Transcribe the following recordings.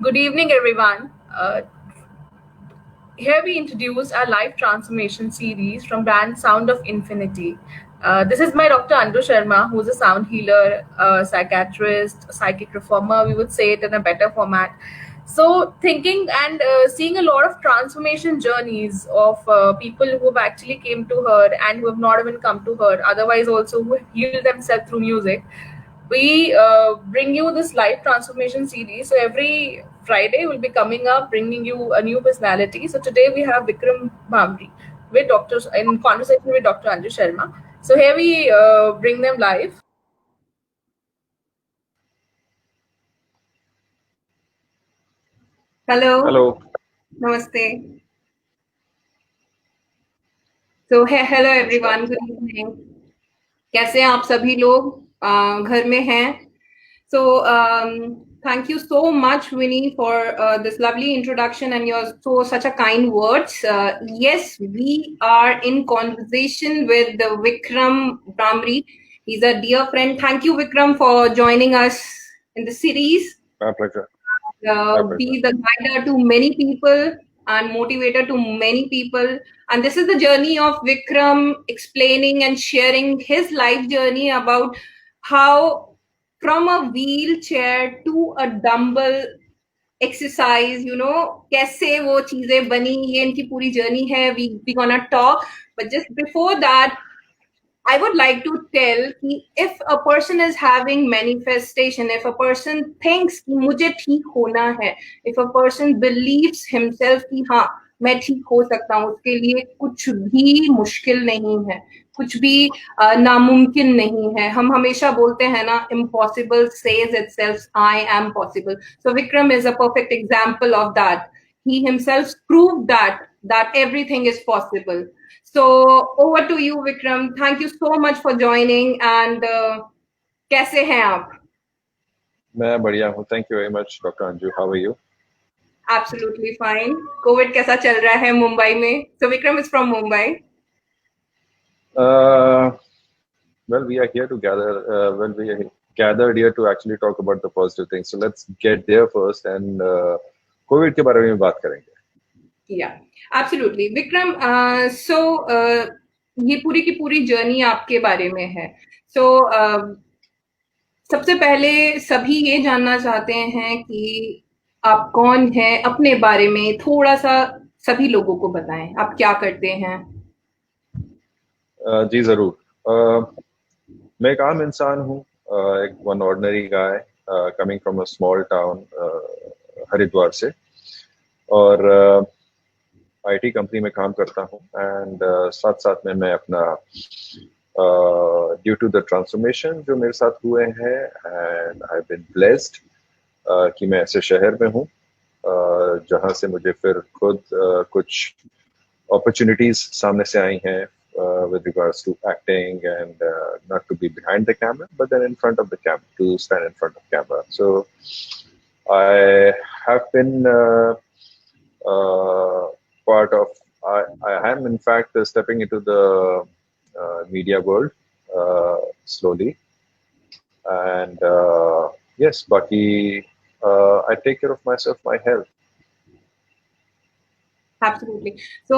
Good evening, everyone. Here we introduce our life transformation series from brand Sound of Infinity. This is my Dr. Andu Sharma, who's a sound healer, psychiatrist, psychic reformer. We would say it in a better format. So, thinking and seeing a lot of transformation journeys of people who have actually came to her and who have not even come to her, otherwise also who healed themselves through music. We bring you this life transformation series. So every Friday we'll be coming up, bringing you a new personality. So today we have Vikram Bhamri with doctors in conversation with Dr. Anju Sharma. So here we bring them live. Hello, hello. namaste. So hello नमस्कार। everyone, good evening. कैसे हैं आप सभी लोग? घर में हैं? So, thank you so much, Winnie, for this lovely introduction and your such a kind words. Yes, we are in conversation with Vikram Bramri. He's a dear friend. Thank you, Vikram, for joining us in the series. My pleasure. My pleasure. Be the guider to many people and motivator to many people. And this is the journey of Vikram explaining and sharing his life journey about how from a wheelchair to a dumbbell exercise, कैसे वो चीजें बनी, ये इनकी पूरी journey है. We gonna talk, but just before that, I would like to tell कि if a person is having manifestation, if a person thinks कि मुझे ठीक होना है, if a person believes himself कि हाँ मैं ठीक हो सकता हूँ, उसके लिए कुछ भी मुश्किल नहीं है, कुछ भी नामुमकिन नहीं है. हम हमेशा बोलते हैं ना, impossible says itself, I am possible. So Vikram is a perfect example of that. He himself proved that everything is possible. So over to you, Vikram. Thank you so much for joining. And कैसे हैं आप? मैं बढ़िया हूँ। Thank you very much, Dr. Anju. How are you? Absolutely fine. COVID कैसा चल रहा है मुंबई में? So Vikram is from Mumbai. Well, we are here to gather. We are gathered here to actually talk about the positive things. So let's get there first, and COVID के बारे में बात करेंगे. Yeah, absolutely. Vikram, ये पूरी की पूरी journey आपके बारे में है. So सबसे पहले सभी ये जानना चाहते हैं कि आप कौन हैं, अपने बारे में थोड़ा सा सभी लोगों को बताएं. आप क्या करते हैं? जी जरूर। मैं एक आम इंसान हूँ, एक one ordinary guy coming from a small town Haridwar से, और आईटी कंपनी में काम करता हूँ. एंड साथ साथ में मैं अपना ड्यू टू द ट्रांसफॉर्मेशन जो मेरे साथ हुए हैं, एंड आई बीन ब्लेस्ड कि मैं ऐसे शहर में हूँ जहाँ से मुझे फिर खुद कुछ अपॉर्चुनिटीज सामने से आई हैं with regards to acting, and not to be behind the camera but then in front of the camera, to stand in front of camera. So I have been part of, I am in fact stepping into the media world slowly, and yes, baki I take care of myself, my health. Absolutely. So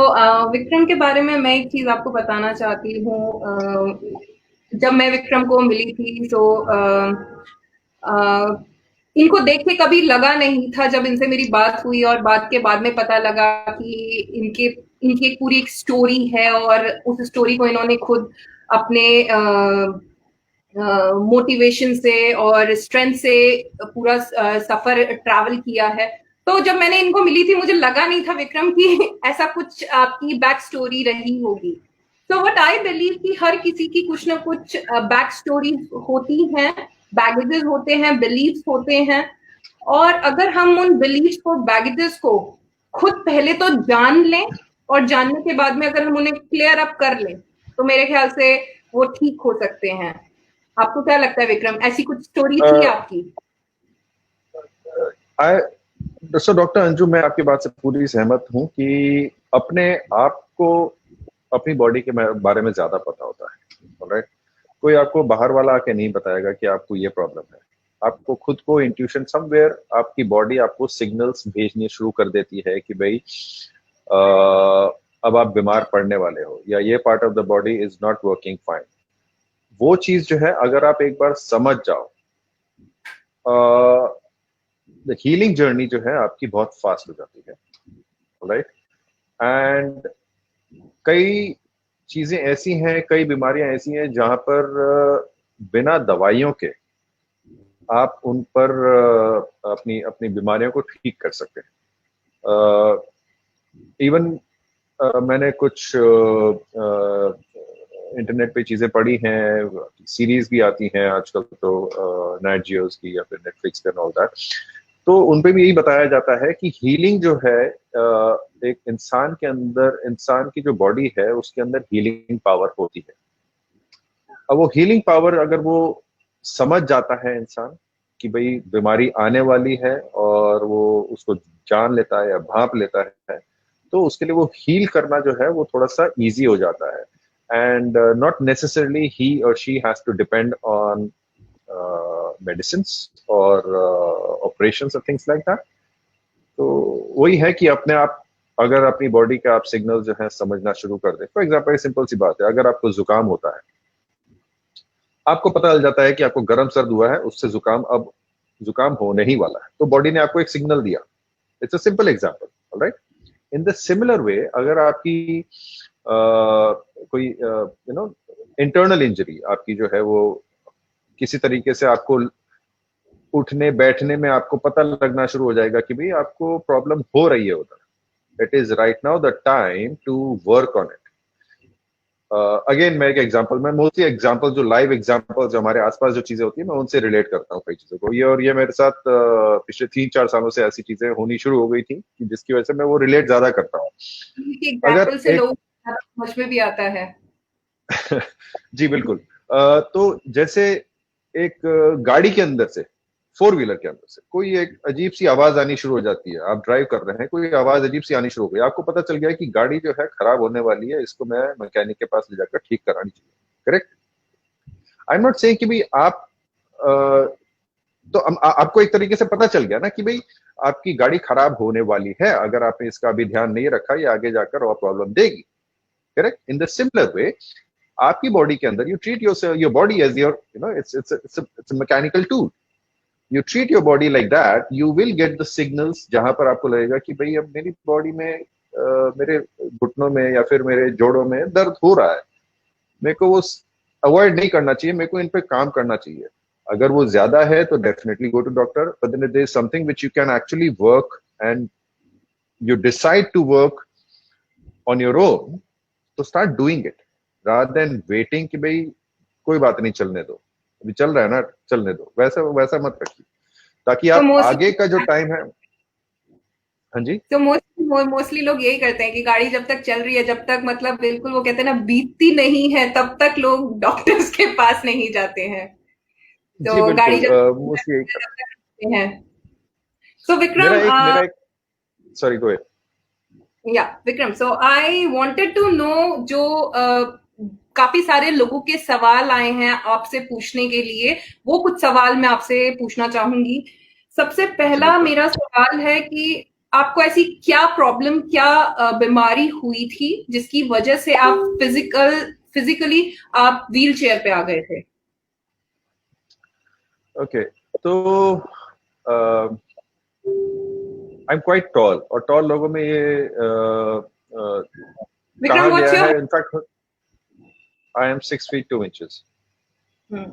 Vikram के बारे में मैं एक चीज आपको बताना चाहती हूँ. जब मैं विक्रम को मिली थी तो इनको देख के कभी लगा नहीं था, जब इनसे मेरी बात हुई और बात के बाद में पता लगा कि इनकी एक पूरी एक स्टोरी है, और उस स्टोरी को इन्होंने खुद अपने मोटिवेशन से और स्ट्रेंथ से पूरा सफर ट्रैवल किया है. तो जब मैंने इनको मिली थी, मुझे लगा नहीं था विक्रम कि ऐसा कुछ आपकी बैक स्टोरी रही होगी. सो व्हाट आई बिलीव कि हर किसी की कुछ ना कुछ बैक स्टोरी होती हैं, बैगेजेस होते हैं, बिलीव्स होते हैं, और अगर हम उन बिलीव्स को, बैगेजेस को खुद पहले तो जान लें, और जानने के बाद में अगर हम उन्हें क्लियर अप कर लें, तो मेरे ख्याल से वो ठीक हो सकते हैं. आपको क्या लगता है विक्रम, ऐसी कुछ स्टोरी थी आपकी? सो डॉक्टर अंजू, मैं आपकी बात से पूरी सहमत हूँ कि अपने आप को, अपनी बॉडी के बारे में ज्यादा पता होता है. ऑलराइट, कोई आपको बाहर वाला आके नहीं बताएगा कि आपको ये प्रॉब्लम है. आपको खुद को इंट्यूशन समवेयर आपकी बॉडी आपको सिग्नल्स भेजनी शुरू कर देती है कि भाई अब आप बीमार पड़ने वाले हो, या ये part of the body is not working fine. वो चीज जो है अगर आप एक बार समझ जाओ, द हीलिंग जर्नी जो है आपकी बहुत फास्ट हो जाती है, राइट। एंड कई चीजें ऐसी हैं, कई बीमारियां ऐसी हैं जहां पर बिना दवाइयों के आप उन पर अपनी अपनी बीमारियों को ठीक कर सकते हैं। इवन मैंने कुछ इंटरनेट पे चीजें पढ़ी हैं, सीरीज भी आती हैं आजकल तो नेट जियोस की या फिर नेटफ्लिक्स पे, ऑल दैट। तो उन पे भी यही बताया जाता है कि हीलिंग जो है एक इंसान के अंदर, इंसान की जो बॉडी है उसके अंदर हीलिंग पावर होती है। अब वो हीलिंग पावर अगर वो समझ जाता है इंसान कि भाई बीमारी आने वाली है और वो उसको जान लेता है या भांप लेता है, तो उसके लिए वो हील करना जो है वो थोड़ा सा इजी हो जाता है। एंड नॉट नेसेसरली ही और she has to depend on medicines और ऑपरेशंस और थिंग्स लाइक दैट। तो वही है कि अपने आप अगर अपनी बॉडी का आप सिग्नल जो है समझना शुरू कर दे। फॉर एग्जाम्पल सिंपल सी बात है, अगर आपको जुकाम होता है, आपको पता चल जाता है कि आपको गर्म सर्द हुआ है, उससे जुकाम जुकाम होने ही वाला है, तो बॉडी ने आपको एक सिग्नल दिया। It's a simple example, alright. In the similar वे अगर आपकी कोई इंटरनल इंजरी आपकी जो है वो किसी तरीके से आपको उठने बैठने में आपको पता लगना शुरू हो जाएगा कि भाई आपको प्रॉब्लम हो रही है उधर, it is right now the time to work on it. Again मैं एक एग्जांपल, मैं मोस्टली एग्जांपल जो लाइव एग्जांपल जो हमारे आसपास जो चीजें होती है मैं उनसे रिलेट करता हूँ कई चीजों को। ये मेरे साथ पिछले 3-4 सालों से ऐसी चीजें होनी शुरू हो गई थी कि जिसकी वजह से मैं वो रिलेट ज्यादा करता हूँ। अगर एग्जाम्पल से लोग समझ में भी आता है। जी बिल्कुल। तो जैसे एक गाड़ी के अंदर से, 4 व्हीलर के अंदर से कोई एक अजीब सी आवाज आनी शुरू हो जाती है। आप ड्राइव कर रहे हैं, कोई आवाज अजीब सी आनी शुरू हो गई, आपको पता चल गया कि गाड़ी जो है खराब होने वाली है, इसको मैं मैकेनिक के पास ले जाकर ठीक करानी चाहिए। Correct. I am not saying कि भाई आप तो आपको एक तरीके से पता चल गया ना कि भाई आपकी गाड़ी खराब होने वाली है, अगर आपने इसका अभी ध्यान नहीं रखा ये आगे जाकर और प्रॉब्लम देगी। Correct. In the similar way आपकी बॉडी के अंदर you treat your body as your it's mechanical tool. You treat your body like that, you will get the signals जहां पर आपको लगेगा कि भाई अब मेरी बॉडी में मेरे घुटनों में या फिर मेरे जोड़ों में दर्द हो रहा है, मेरे को वो अवॉइड नहीं करना चाहिए, मेरे को इन पे काम करना चाहिए। अगर वो ज्यादा है तो definitely go to doctor, but then there is something which you can actually work and you decide to work on your own, तो start doing it rather than waiting कि भाई कोई बात नहीं चलने दो, अभी चल रहा है ना चलने दो, वैसा मत रखिए ताकि आप आगे का जो टाइम है। हाँ जी। तो मोस्टली लोग यही करते हैं कि गाड़ी जब तक चल रही है, जब तक मतलब बिल्कुल वो कहते हैं ना बीतती नहीं है, तब तक लोग डॉक्टर्स के पास नहीं जाते हैं। तो गाड़ी जब मोस्टली है। So Vikram, मेरा एक sorry go ahead. Yeah, Vikram. So I wanted to know जो काफी सारे लोगों के सवाल आए हैं आपसे पूछने के लिए, वो कुछ सवाल मैं आपसे पूछना चाहूंगी। सबसे पहला मेरा सवाल है कि आपको ऐसी क्या प्रॉब्लम, क्या बीमारी हुई थी जिसकी वजह से आप फिजिकली आप व्हील चेयर पे आ गए थे? ओके, तो आई एम क्वाइट टॉल, और टॉल लोगों में ये कहा गया है। In fact I am 6 feet 2 inches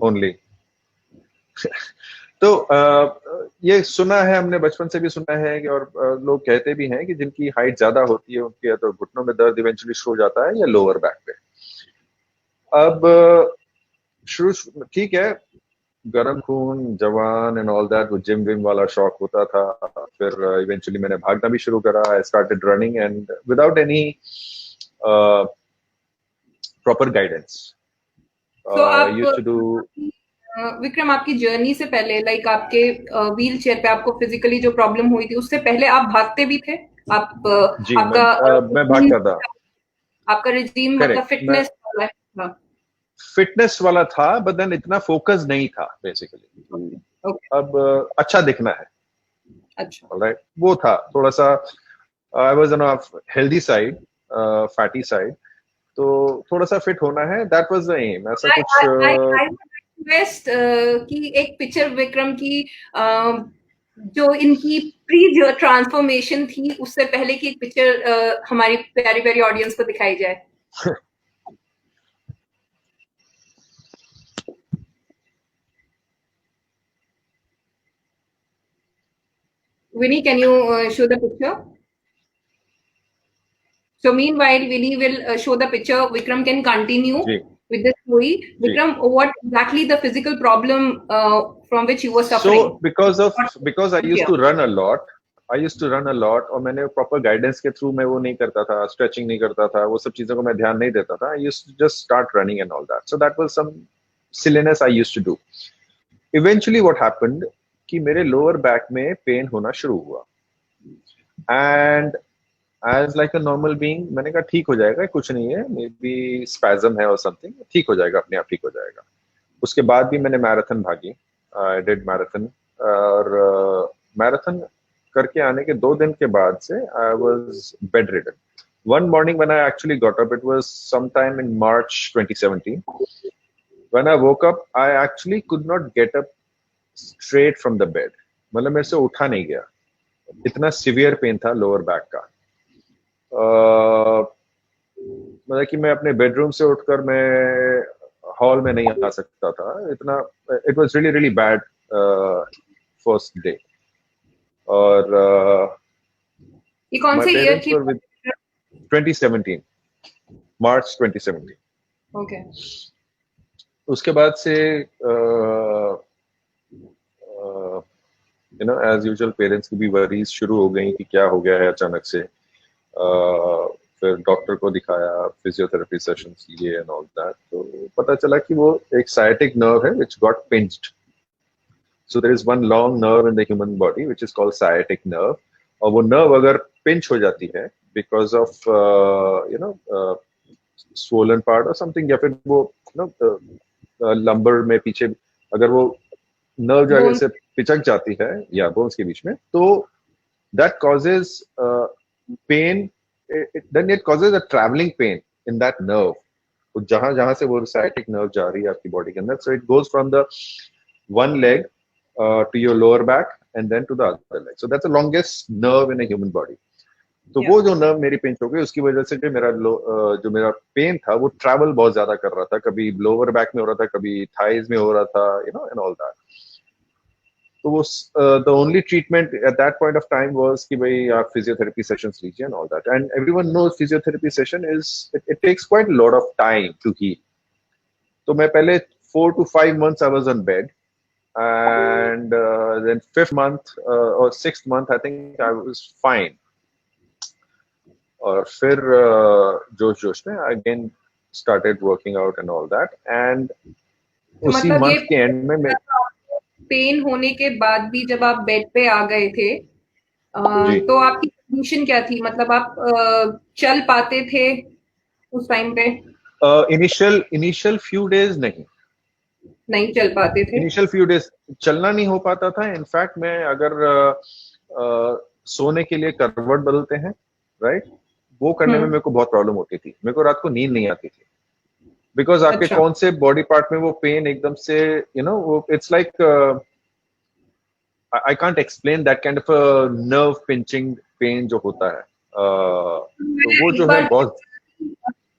only. तो ये सुना है, हमने बचपन से भी सुना है कि, और लोग कहते भी हैं कि जिनकी हाइट ज्यादा होती है उनके या तो घुटनों में दर्द इवेंचुअली शुरू हो जाता है या लोअर बैक पे। अब शुरू ठीक है, गरम खून, जवान एंड ऑल दैट, वो जिम विम वाला शौक होता था। फिर इवेंचुअली मैंने भागना भी शुरू करा। I started running and without any proper guidance used to do. Vikram, आपकी जर्नी से पहले, लाइक आपके व्हील चेयर पे आपको फिजिकली जो प्रॉब्लम हुई थी, उससे पहले आप भागते भी थे? आप जी, आपका मैं भागता था। आपका रिजीम मतलब फिटनेस वाला था? फिटनेस वाला था, बट देन इतना फोकस नहीं था बेसिकली। ओके, अब अच्छा दिखना है, अच्छा। राइट, वो था थोड़ा सा। I was on a healthy side, fatty side, तो थोड़ा सा फिट होना है, दैट वाज द एम, ऐसा I कुछ I I would request कि एक पिक्चर विक्रम की जो इनकी प्री जो ट्रांसफॉर्मेशन थी उससे पहले की एक पिक्चर हमारी प्यारी प्यारी ऑडियंस को दिखाई जाए। Winnie, can you show the picture? So meanwhile, Winnie will show the picture. Vikram can continue ji. with the story. Ji. Vikram, what exactly the physical problem from which you were So suffering? because I used to run a lot, और मैंने proper guidance के through मैं वो नहीं करता था, stretching नहीं करता था, वो सब चीजों को मैं ध्यान नहीं देता था. I used to just start running and all that, so that was some silliness I used to do. Eventually what happened कि मेरे लोअर बैक में पेन होना शुरू हुआ, and as like a normal being मैंने कहा ठीक हो जाएगा, कुछ नहीं है, मे बी स्पैज्म है और समथिंग, ठीक हो जाएगा, अपने आप ठीक हो जाएगा. उसके बाद भी मैंने मैराथन भागी, आई डिड मैराथन, और मैराथन करके आने के 2 दिन के बाद से I was bed ridden. One morning when I actually got up, it was sometime in March 2017. When I woke up, I actually could not get up straight from the bed. मतलब मेरे से उठा नहीं गया, इतना सिवियर पेन था lower back का. मतलब कि मैं अपने बेडरूम से उठकर मैं हॉल में नहीं आ सकता था, इतना it was really really bad first day. और ये कौन माय से ईयर पेरेंट्स की? Were with 2017, March 2017. ओके, उसके बाद से एज यूजुअल पेरेंट्स की भी वरीज शुरू हो गई कि क्या हो गया है अचानक से. फिर डॉक्टर को दिखाया, फिजियोथेरेपी सेशंस लिए एंड ऑल दैट, तो पता चला कि वो एक साइटिक नर्व है which got pinched. So there is one long nerve in the human body which is called sciatic nerve, और वो नर्व अगर पिंच हो जाती है because of swollen part or something, या फिर वो लंबर में पीछे अगर वो नर्व जो अगर से पिचक जाती है या बोन्स के बीच में, तो that causes pain. Then it causes a traveling pain in that nerve. जहां जहां से वो sciatic nerve जा रही है आपकी बॉडी के अंदर, so it goes from the one leg to your lower back and then to the other leg. So that's the longest nerve in a human body. तो वो जो नर्व मेरी पिंच हो गई, उसकी वजह से जो मेरा पेन था वो ट्रैवल बहुत ज्यादा कर रहा था, कभी लोअर बैक में हो रहा था, कभी थाइज में हो रहा था, एंड ऑल दैट. तो वो the only treatment at that point of time was कि भाई आप फिजियोथेरेपी सेशंस लीजिए and all that. And everyone knows physiotherapy session is it takes quite a lot of time to heal. तो मैं पहले 4 to 5 months I was on bed, and then 5th month or 6th month I think I was fine. और फिर जोश जोश में again started working out and all that, and तो उसी मतलब ये मंथ के एंड में मैं पेन होने के बाद भी जब आप बेड पे आ गए थे, जी. तो आपकी कंडीशन क्या थी? मतलब आप चल पाते थे उस टाइम पे? इनिशियल फ्यू डेज नहीं चल पाते थे? इनिशियल फ्यू डेज चलना नहीं हो पाता था. इनफैक्ट मैं अगर सोने के लिए करवट बदलते हैं, राइट, वो करने में मेरे को बहुत प्रॉब्लम होती थी. मेरे को रात को नींद नहीं आती थी, बिकॉज आपके अच्छा. कौन से बॉडी पार्ट में वो पेन एकदम से वो it's like I can't explain that kind of nerve pinching pain जो होता है. तो वो जो है बहुत.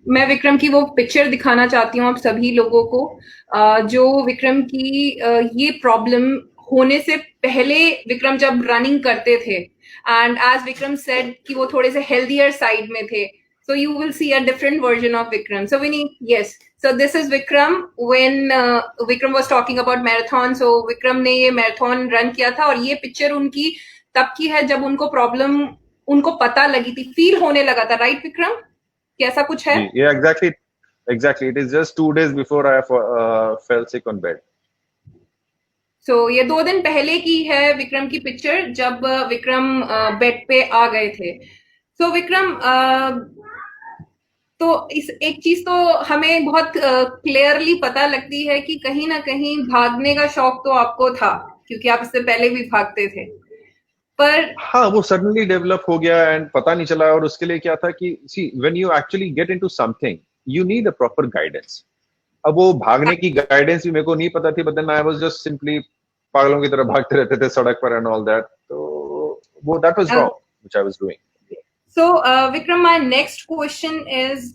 मैं विक्रम की वो पिक्चर दिखाना चाहती हूँ आप सभी लोगों को, जो विक्रम की ये प्रॉब्लम होने से पहले विक्रम जब रनिंग करते थे, एंड एज विक्रम सेड कि वो थोड़े से हेल्दियर साइड में थे. So you will see a different version of Vikram. So Vinny, yes. So this is Vikram when Vikram was talking about marathon. So Vikram ने ये marathon run किया था, और ये पिक्चर उनकी तब की है जब उनको प्रॉब्लम उनको पता लगी थी, फील होने लगा था, राइट विक्रम? कि ऐसा कुछ है? Yeah, exactly. It is just 2 days before I fell sick on bed. So ये 2 दिन पहले की है विक्रम की पिक्चर, जब विक्रम बेड पे आ गए थे. So विक्रम, तो इस एक चीज तो हमें बहुत क्लियरली पता लगती है कि कहीं ना कहीं भागने का शौक तो आपको था, क्योंकि आप इससे पहले भी भागते थे, पर हाँ वो सडनली डेवलप हो गया एंड पता नहीं चला। और उसके लिए क्या था कि see when you actually get into something you need a proper guidance. अब वो भागने की गाइडेंस भी मेरे को नहीं पता थी, but then I was just simply पागलों की तरह भागते रहते थे सड़क पर एंड ऑल दैट। तो वो that was wrong which I was doing. So Vikram, my next question is,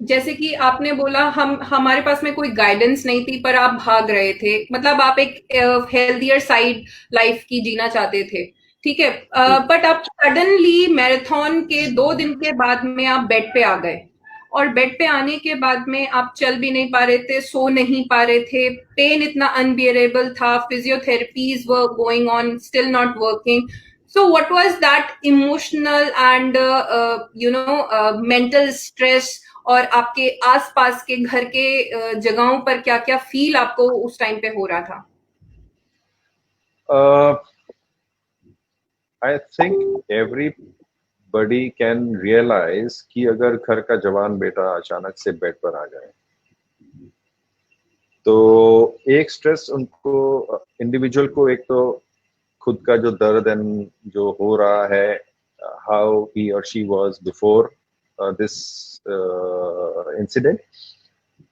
जैसे कि आपने बोला हम हमारे पास में कोई गाइडेंस नहीं थी पर आप भाग रहे थे, मतलब आप एक हेल्थियर साइड लाइफ की जीना चाहते थे, ठीक है। बट आप सडनली मैराथन के 2 दिन के बाद में आप बेड पे आ गए, और बेड पे आने के बाद में आप चल भी नहीं पा रहे थे, सो नहीं पा रहे थे, पेन इतना अनबियरेबल था, physiotherapies were going on, still not working. So what was that emotional and mental stress, और आपके आसपास के घर के जगहों पर क्या क्या फील आपको उस टाइम पे हो रहा था? I think everybody can realise कि अगर घर का जवान बेटा अचानक से बेड पर आ जाए तो एक स्ट्रेस उनको, इंडिविजुअल को, एक तो खुद का जो दर्द एंड जो हो रहा है, हाउ ही और she was before this incident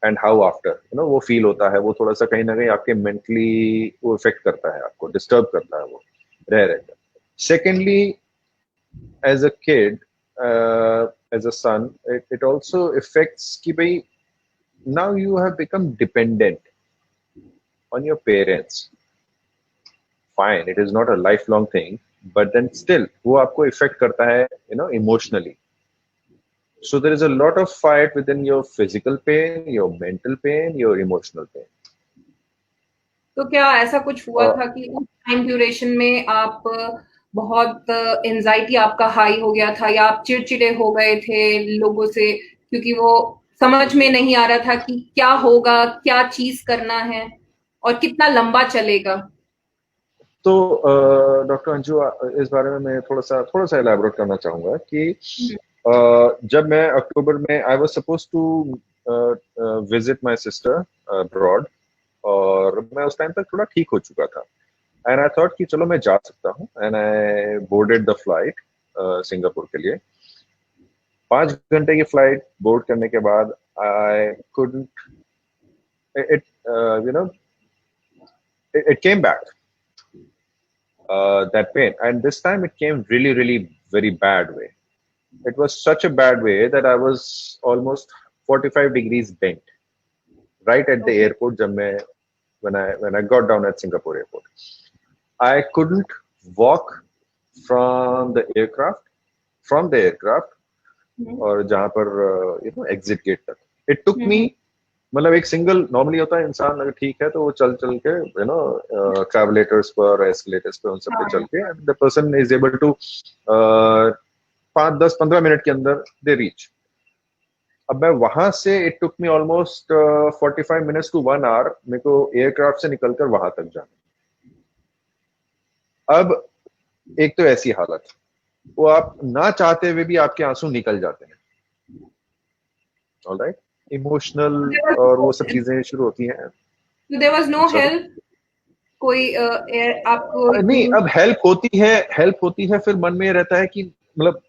and how after, वो फील होता है। वो थोड़ा सा कहीं ना कहीं आपके मेंटली वो इफेक्ट करता है, आपको डिस्टर्ब करता है वो रहकर। Secondly, as a kid, as a son, it also affects कि भाई now you have become dependent on your parents. Fine, it is not a lifelong thing, but then still वो आपको इफेक्ट करता है emotionally. So there is a lot of fight within your physical pain, your mental pain, your emotional pain. तो क्या ऐसा कुछ हुआ था कि उस टाइम ड्यूरेशन में आप बहुत एंजाइटी आपका हाई हो गया था, या आप चिड़चिड़े हो गए थे लोगों से, क्योंकि वो समझ में नहीं आ रहा था कि क्या होगा, क्या चीज करना है और कितना लंबा चलेगा? तो डॉक्टर अंजू, इस बारे में मैं थोड़ा सा एलैबोरेट करना चाहूंगा कि जब मैं अक्टूबर में I was suppose to visit my sister abroad, और मैं उस टाइम तक थोड़ा ठीक हो चुका था एंड आई थॉट कि चलो मैं जा सकता हूँ, and I boarded the flight Singapore के लिए। 5 घंटे की फ्लाइट बोर्ड करने के बाद I couldn't it it came back, that pain, and this time it came really very bad way. It was such a bad way that I was almost 45 degrees bent right at the airport. When I got down at Singapore airport, I couldn't walk from the aircraft और जहाँ पर exit gate तक it took मी, मतलब एक single, normally होता है इंसान अगर ठीक है तो वो चल के ट्रैवलेटर्स पर, एस्केलेटर्स पर, उन सब पे चल के the person is able to 5-10-15 minute के अंदर दे रीच। अब मैं वहां से it took me almost 45 minutes to 1 hour मेरे को एयरक्राफ्ट से निकलकर वहां तक जाना। अब एक तो ऐसी हालत, वो आप ना चाहते हुए भी आपके आंसू निकल जाते हैं, ऑलराइट, इमोशनल और वो सब चीजें शुरू होती हैं। So there was no help, कोई आपको नहीं, अब हेल्प होती है फिर मन में रहता है कि मतलब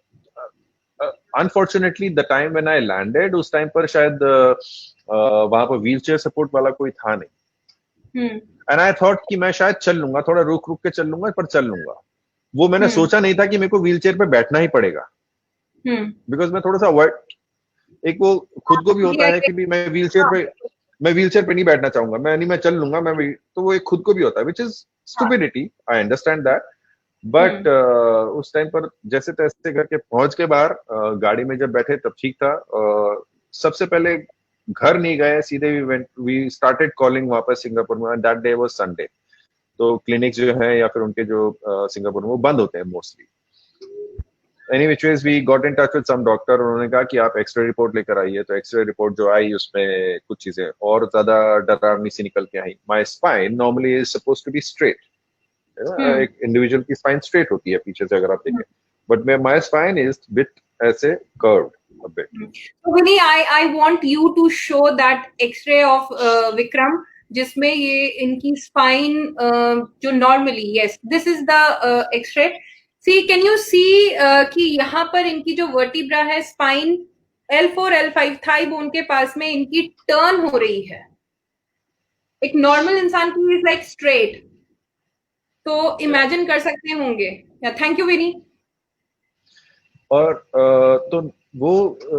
unfortunately the time when I landed, उस टाइम पर शायद वहां पर व्हील चेयर सपोर्ट वाला कोई था नहीं, एंड आई थॉट कि मैं शायद चल लूंगा, थोड़ा रुक के चल लूंगा, पर चल लूंगा। वो मैंने सोचा नहीं था कि मेरे को व्हील चेयर पे बैठना ही पड़ेगा, बिकॉज मैं थोड़ा सा अवॉइड, एक वो खुद को भी होता है कि भी मैं व्हील चेयर पे नहीं बैठना चाहूंगा, मैं चल लूंगा, तो वो एक खुद को भी होता है, which is stupidity, I understand that. But उस टाइम पर जैसे तैसे करके पहुंच के बाहर गाड़ी में जब बैठे तब ठीक था। सबसे पहले घर नहीं गए, सीधे वी स्टार्टेड कॉलिंग वहां पर सिंगापुर में, दैट डे वाज संडे, तो क्लिनिक्स जो है या फिर उनके जो सिंगापुर में वो बंद होते हैं mostly. Any which ways we got in touch with some doctor, उन्होंने कहा कि आप एक्सरे रिपोर्ट लेकर आइए। तो एक्सरे रिपोर्ट जो आई उसमें कुछ चीजें और ज्यादा डरावनी सी निकल के आई। My spine normally is suppose to be straight, एक इंडिविजुअल की स्पाइन स्ट्रेट होती है पीछे से अगर आप देखें, but my spine is bit ऐसे curved a bit. So Vinny, I want you to show that X-ray of Vikram, जिसमें ये इनकी स्पाइन जो normally, yes this is the x-ray, see can you see कि यहाँ पर इनकी जो वर्टिब्रा है spine L4 L5 thigh bone के पास में इनकी टर्न हो रही है। एक नॉर्मल इंसान की इज लाइक स्ट्रेट, तो इमेजिन कर सकते होंगे। थैंक यू विनी। और तो वो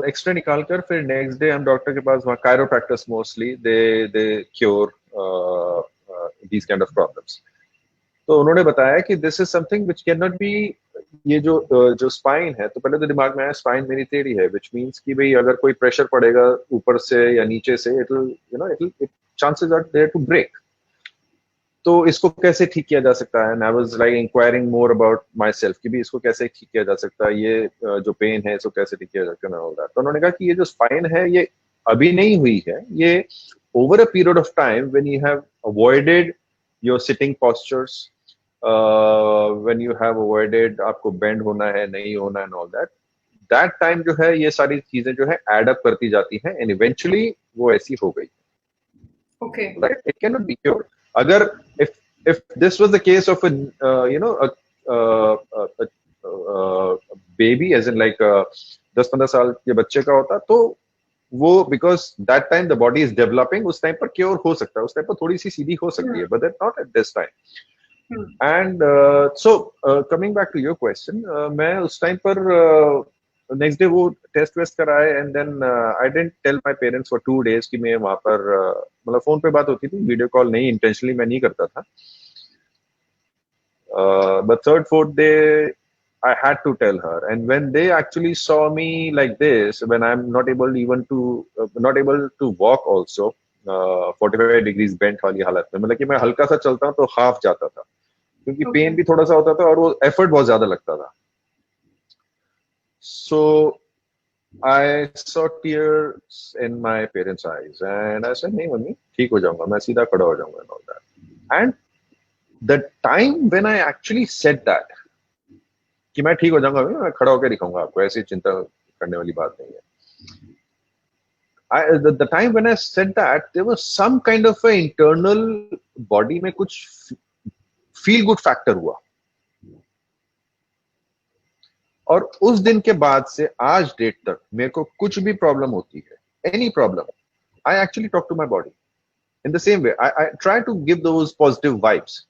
एक्सरे निकालकर फिर नेक्स्ट डे हम डॉक्टर के पास, वहाँ chiropractors mostly they cure these kind of problems. तो उन्होंने बताया कि this is something which can not be, ये जो स्पाइन है, तो पहले तो दिमाग में आया स्पाइन मेरी टेढ़ी है, व्हिच मींस कि भाई अगर कोई प्रेशर पड़ेगा ऊपर से या नीचे से, it will it chances are there to break. तो इसको कैसे ठीक किया जा सकता है, and I was like inquiring more about myself कि भी इसको कैसे ठीक किया जा सकता है, ये जो पेन है इसको कैसे ठीक किया जा सकता है, ऑल दैट। तो उन्होंने कहा कि ये जो स्पाइन है ये अभी नहीं हुई है, ये over a period of time when you have avoided your sitting postures, when you have avoided आपको बेंड होना है नहीं होना and all that, that time जो है ये सारी चीजें जो है एड अप करती जाती हैं एंड इवेंचुअली वो ऐसी हो गई। Okay, right, it can not be cure. अगर if this was the case of a baby, as in like 10-15 साल के बच्चे का होता, तो वो because that time the body is developing, उस टाइम पर क्योर हो सकता है, उस टाइम पर थोड़ी सी सीधी हो सकती है, but not at this time. And so coming back to your question, मैं उस टाइम पर नेक्स्ट डे वो टेस्ट वेस्ट कराए, and then I didn't tell my parents for 2 days कि मैं वहां पर, मतलब फोन पे बात होती थी, वीडियो कॉल नहीं, इंटेंशनली मैं नहीं करता था, but third fourth day I had to tell her, and when they actually saw me like this, when I'm not able even to not able to walk also, 45 degrees bent वाली हालत में, मतलब कि मैं हल्का सा चलता हूँ तो हाफ जाता था, क्योंकि पेन भी थोड़ा सा होता था और वो एफर्ट बहुत ज्यादा लगता था। So I saw tears in my parents' eyes, and I said, "नहीं मम्मी, ठीक हो जाऊंगा, मैं सीधा खड़ा हो जाऊंगा," and all that. And the time when I actually said that, कि मैं ठीक हो जाऊंगा, मैं खड़ा होकर दिखाऊंगा आपको, ऐसी चिंता करने वाली बात नहीं है। The time when I said that, there was some kind of a internal body में कुछ feel good factor हुआ, और उस दिन के बाद से आज डेट तक मेरे को कुछ भी प्रॉब्लम होती है, any problem, I actually talk to my body in the same way, I try to give those positive vibes,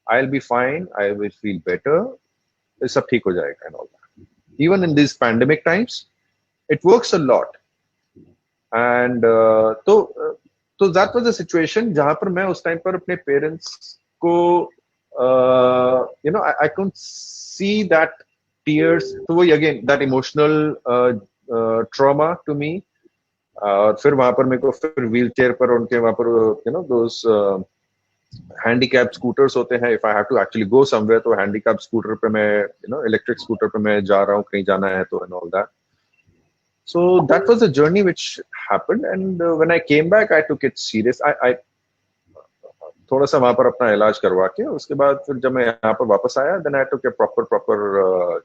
I will be fine, I will feel better, सब ठीक हो जाएगा and all that. Even in this pandemic times it works a lot, and तो that was the situation जहां पर मैं उस time पर अपने पेरेंट्स को I couldn't see that tears, तो वही again that emotional trauma to me. और फिर वहां पर मेरे को फिर व्हील चेयर पर उनके वहां पर दोस हैंडीकैप स्कूटर्स होते हैं, if I have to actually go somewhere, तो हैंडीकैप स्कूटर पे मैं इलेक्ट्रिक स्कूटर पे मैं जा रहा हूँ, कहीं जाना है तो and all that. So that was the journey which happened, and when I came back I took it serious. I थोड़ा सा वहां पर अपना इलाज करवा के उसके बाद फिर जब मैं यहाँ पर वापस आया, then I took a proper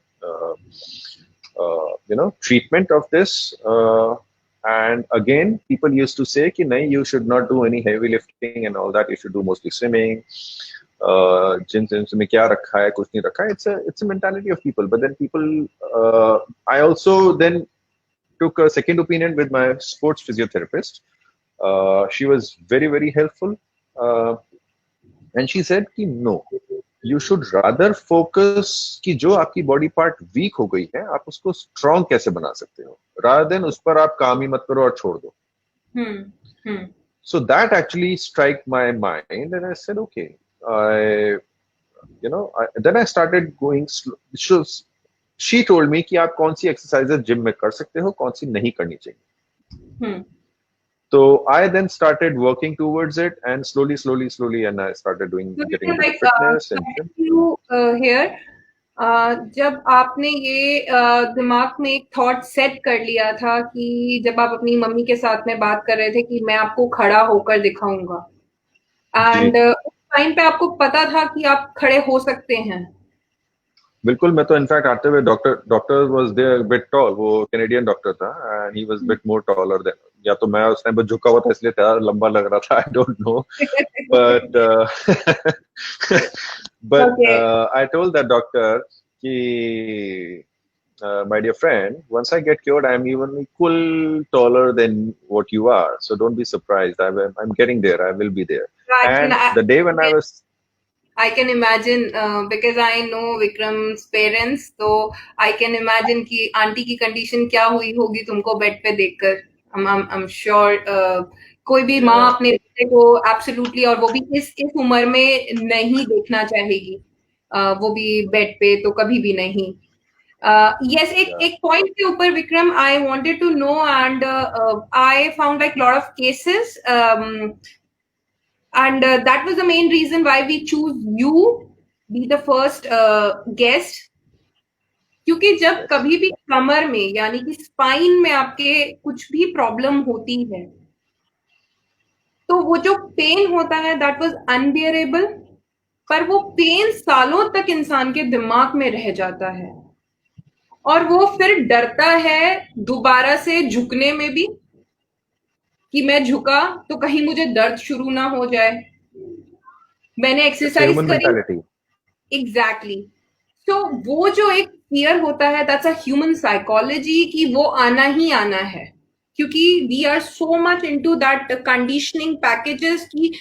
treatment of this, and again people used to say कि नहीं, you should not do any heavy lifting and all that, you should do mostly swimming, gym में क्या रखा है, कुछ नहीं रखा है, it's a mentality of people, but then people I also then took a second opinion with my sports physiotherapist. She was very very helpful, and she said कि no, you should rather focus कि जो आपकी body part week हो गई है आप उसको strong कैसे बना सकते हो, rather than उस पर आप काम ही मत करो और छोड़ दो। So that actually struck my mind, and I said okay, then I started going slow. She told me कि आप कौन सी एक्सरसाइजेस जिम में कर सकते हो, कौन सी नहीं करनी चाहिए। So I then started working towards it, and slowly, and I started getting into fitness and here. जब आपने ये दिमाग में एक थॉट सेट कर लिया था कि जब आप अपनी मम्मी के साथ में बात कर रहे थे कि मैं आपको खड़ा होकर दिखाऊंगा, एंड उस टाइम पे आपको पता था कि आप खड़े हो सकते हैं? बिल्कुल, मैं तो इनफैक्ट आते हुए doctor was there bit tall, वो कैनेडियन डॉक्टर था and he was bit more taller than, या तो मैं उस टाइम पर झुका हुआ था इसलिए था लंबा लग रहा था, I don't know, but but Okay. I told that doctor कि my dear friend, once I get cured, I'm even equal taller than what you are. So don't be surprised. I'm getting there. I will be there. I can, And the day when I was, I can imagine because I know Vikram's parents, तो I can imagine कि aunty की condition क्या हुई होगी तुमको bed पे देखकर. I'm sure कोई भी माँ yeah, अपने बेटे को absolutely, और वो भी इस उम्र में नहीं देखना चाहेगी. वो भी बेड पे तो कभी भी नहीं. Yes, एक yeah. एक पॉइंट के ऊपर Vikram, I wanted to know, and I found like lot of cases, and that was the main reason why we choose you be the first guest. क्योंकि जब Yes. कभी भी कमर में यानी कि स्पाइन में आपके कुछ भी प्रॉब्लम होती है, तो वो जो पेन होता है दैट वाज अनबियरेबल, पर वो पेन सालों तक इंसान के दिमाग में रह जाता है और वो फिर डरता है दोबारा से झुकने में भी, कि मैं झुका तो कहीं मुझे दर्द शुरू ना हो जाए. मैंने It's a एक्सरसाइज human करी. mentality. एग्जैक्टली. तो वो जो एक फियर होता है दैट्स अ ह्यूमन साइकोलॉजी कि वो आना ही आना है, क्योंकि we are so much into that conditioning packages कि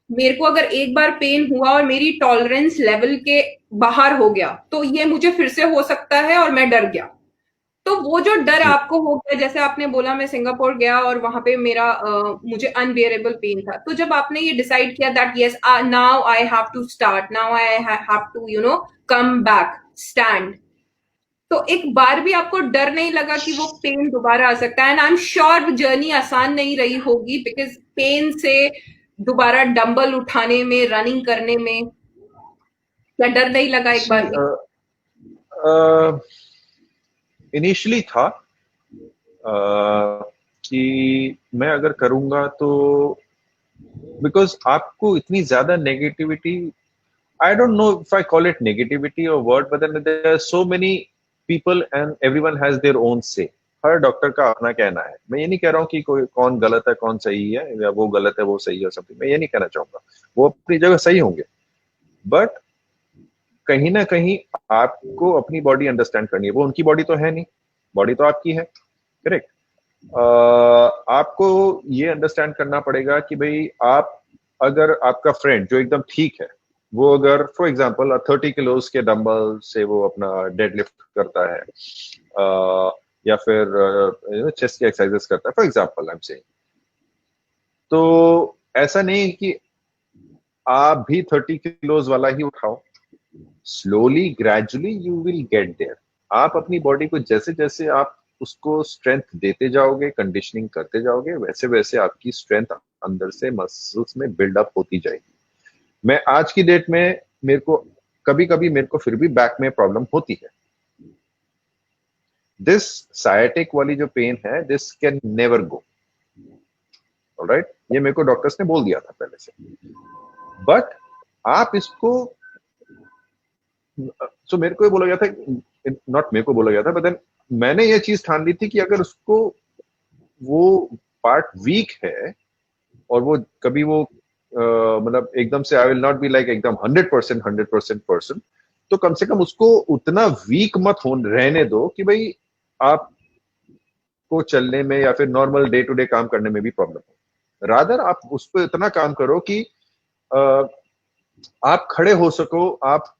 मेरे को अगर एक बार पेन हुआ और मेरी टॉलरेंस लेवल के बाहर हो गया तो ये मुझे फिर से हो सकता है और मैं डर गया. तो वो जो डर Yeah. आपको हो गया, जैसे आपने बोला मैं सिंगापुर गया और वहां पे मेरा मुझे अनबियरेबल पेन था, तो जब आपने ये डिसाइड किया that yes now I have to start, now I have to come back stand, तो एक बार भी आपको डर नहीं लगा कि वो पेन दोबारा आ सकता है? And I am sure journey आसान नहीं रही होगी बिकॉज पेन से दोबारा डंबल उठाने में, रनिंग करने में, क्या डर नहीं लगा एक बार See, भी? इनिशियली था कि मैं अगर करूंगा तो, बिकॉज आपको इतनी ज्यादा negativity, I don't know if I call it negativity or what, but then there are so many people and everyone has their own say. Her doctor का अपना कहना है. मैं ये नहीं कह रहा हूँ कि कोई कौन गलत है कौन सही है, या वो गलत है वो सही है समथिंग, मैं ये नहीं कहना चाहूंगा. वो अपनी जगह सही होंगे, बट कहीं ना कहीं आपको अपनी बॉडी अंडरस्टैंड करनी है. वो उनकी बॉडी तो है नहीं, बॉडी तो आपकी है, करेक्ट. आपको ये अंडरस्टैंड करना पड़ेगा कि भाई आप, अगर आपका फ्रेंड जो एकदम ठीक है, वो अगर फॉर एग्जांपल 30 किलोज के डंबल से वो अपना डेडलिफ्ट करता है, या फिर चेस्ट की एक्सरसाइजेस करता है for example, I am saying, तो ऐसा नहीं कि आप भी 30 किलोज वाला ही उठाओ. Slowly gradually you will get there. आप अपनी बॉडी को जैसे जैसे आप उसको स्ट्रेंथ देते जाओगे, कंडीशनिंग करते जाओगे, वैसे वैसे आपकी स्ट्रेंथ अंदर से मसल्स में बिल्डअप होती जाएगी. मैं आज की डेट में, मेरे को कभी कभी मेरे को फिर भी बैक में प्रॉब्लम होती है. दिस साइटिक वाली जो पेन है, this can never go. Alright, ये मेरे को डॉक्टर्स ने बोल दिया था पहले से. बट आप इसको, सो मेरे को ये बोला गया था, नॉट मेरे को बोला गया था, बट देन मैंने ये चीज ठान ली थी कि अगर उसको वो पार्ट वीक है और वो कभी वो मतलब एकदम से, I will not be like एकदम 100% पर्सन, तो कम से कम उसको उतना वीक मत हो रहने दो कि भाई आप को चलने में या फिर नॉर्मल डे टू डे काम करने में भी प्रॉब्लम हो. रादर आप उस पर इतना काम करो कि आप खड़े हो सको. आप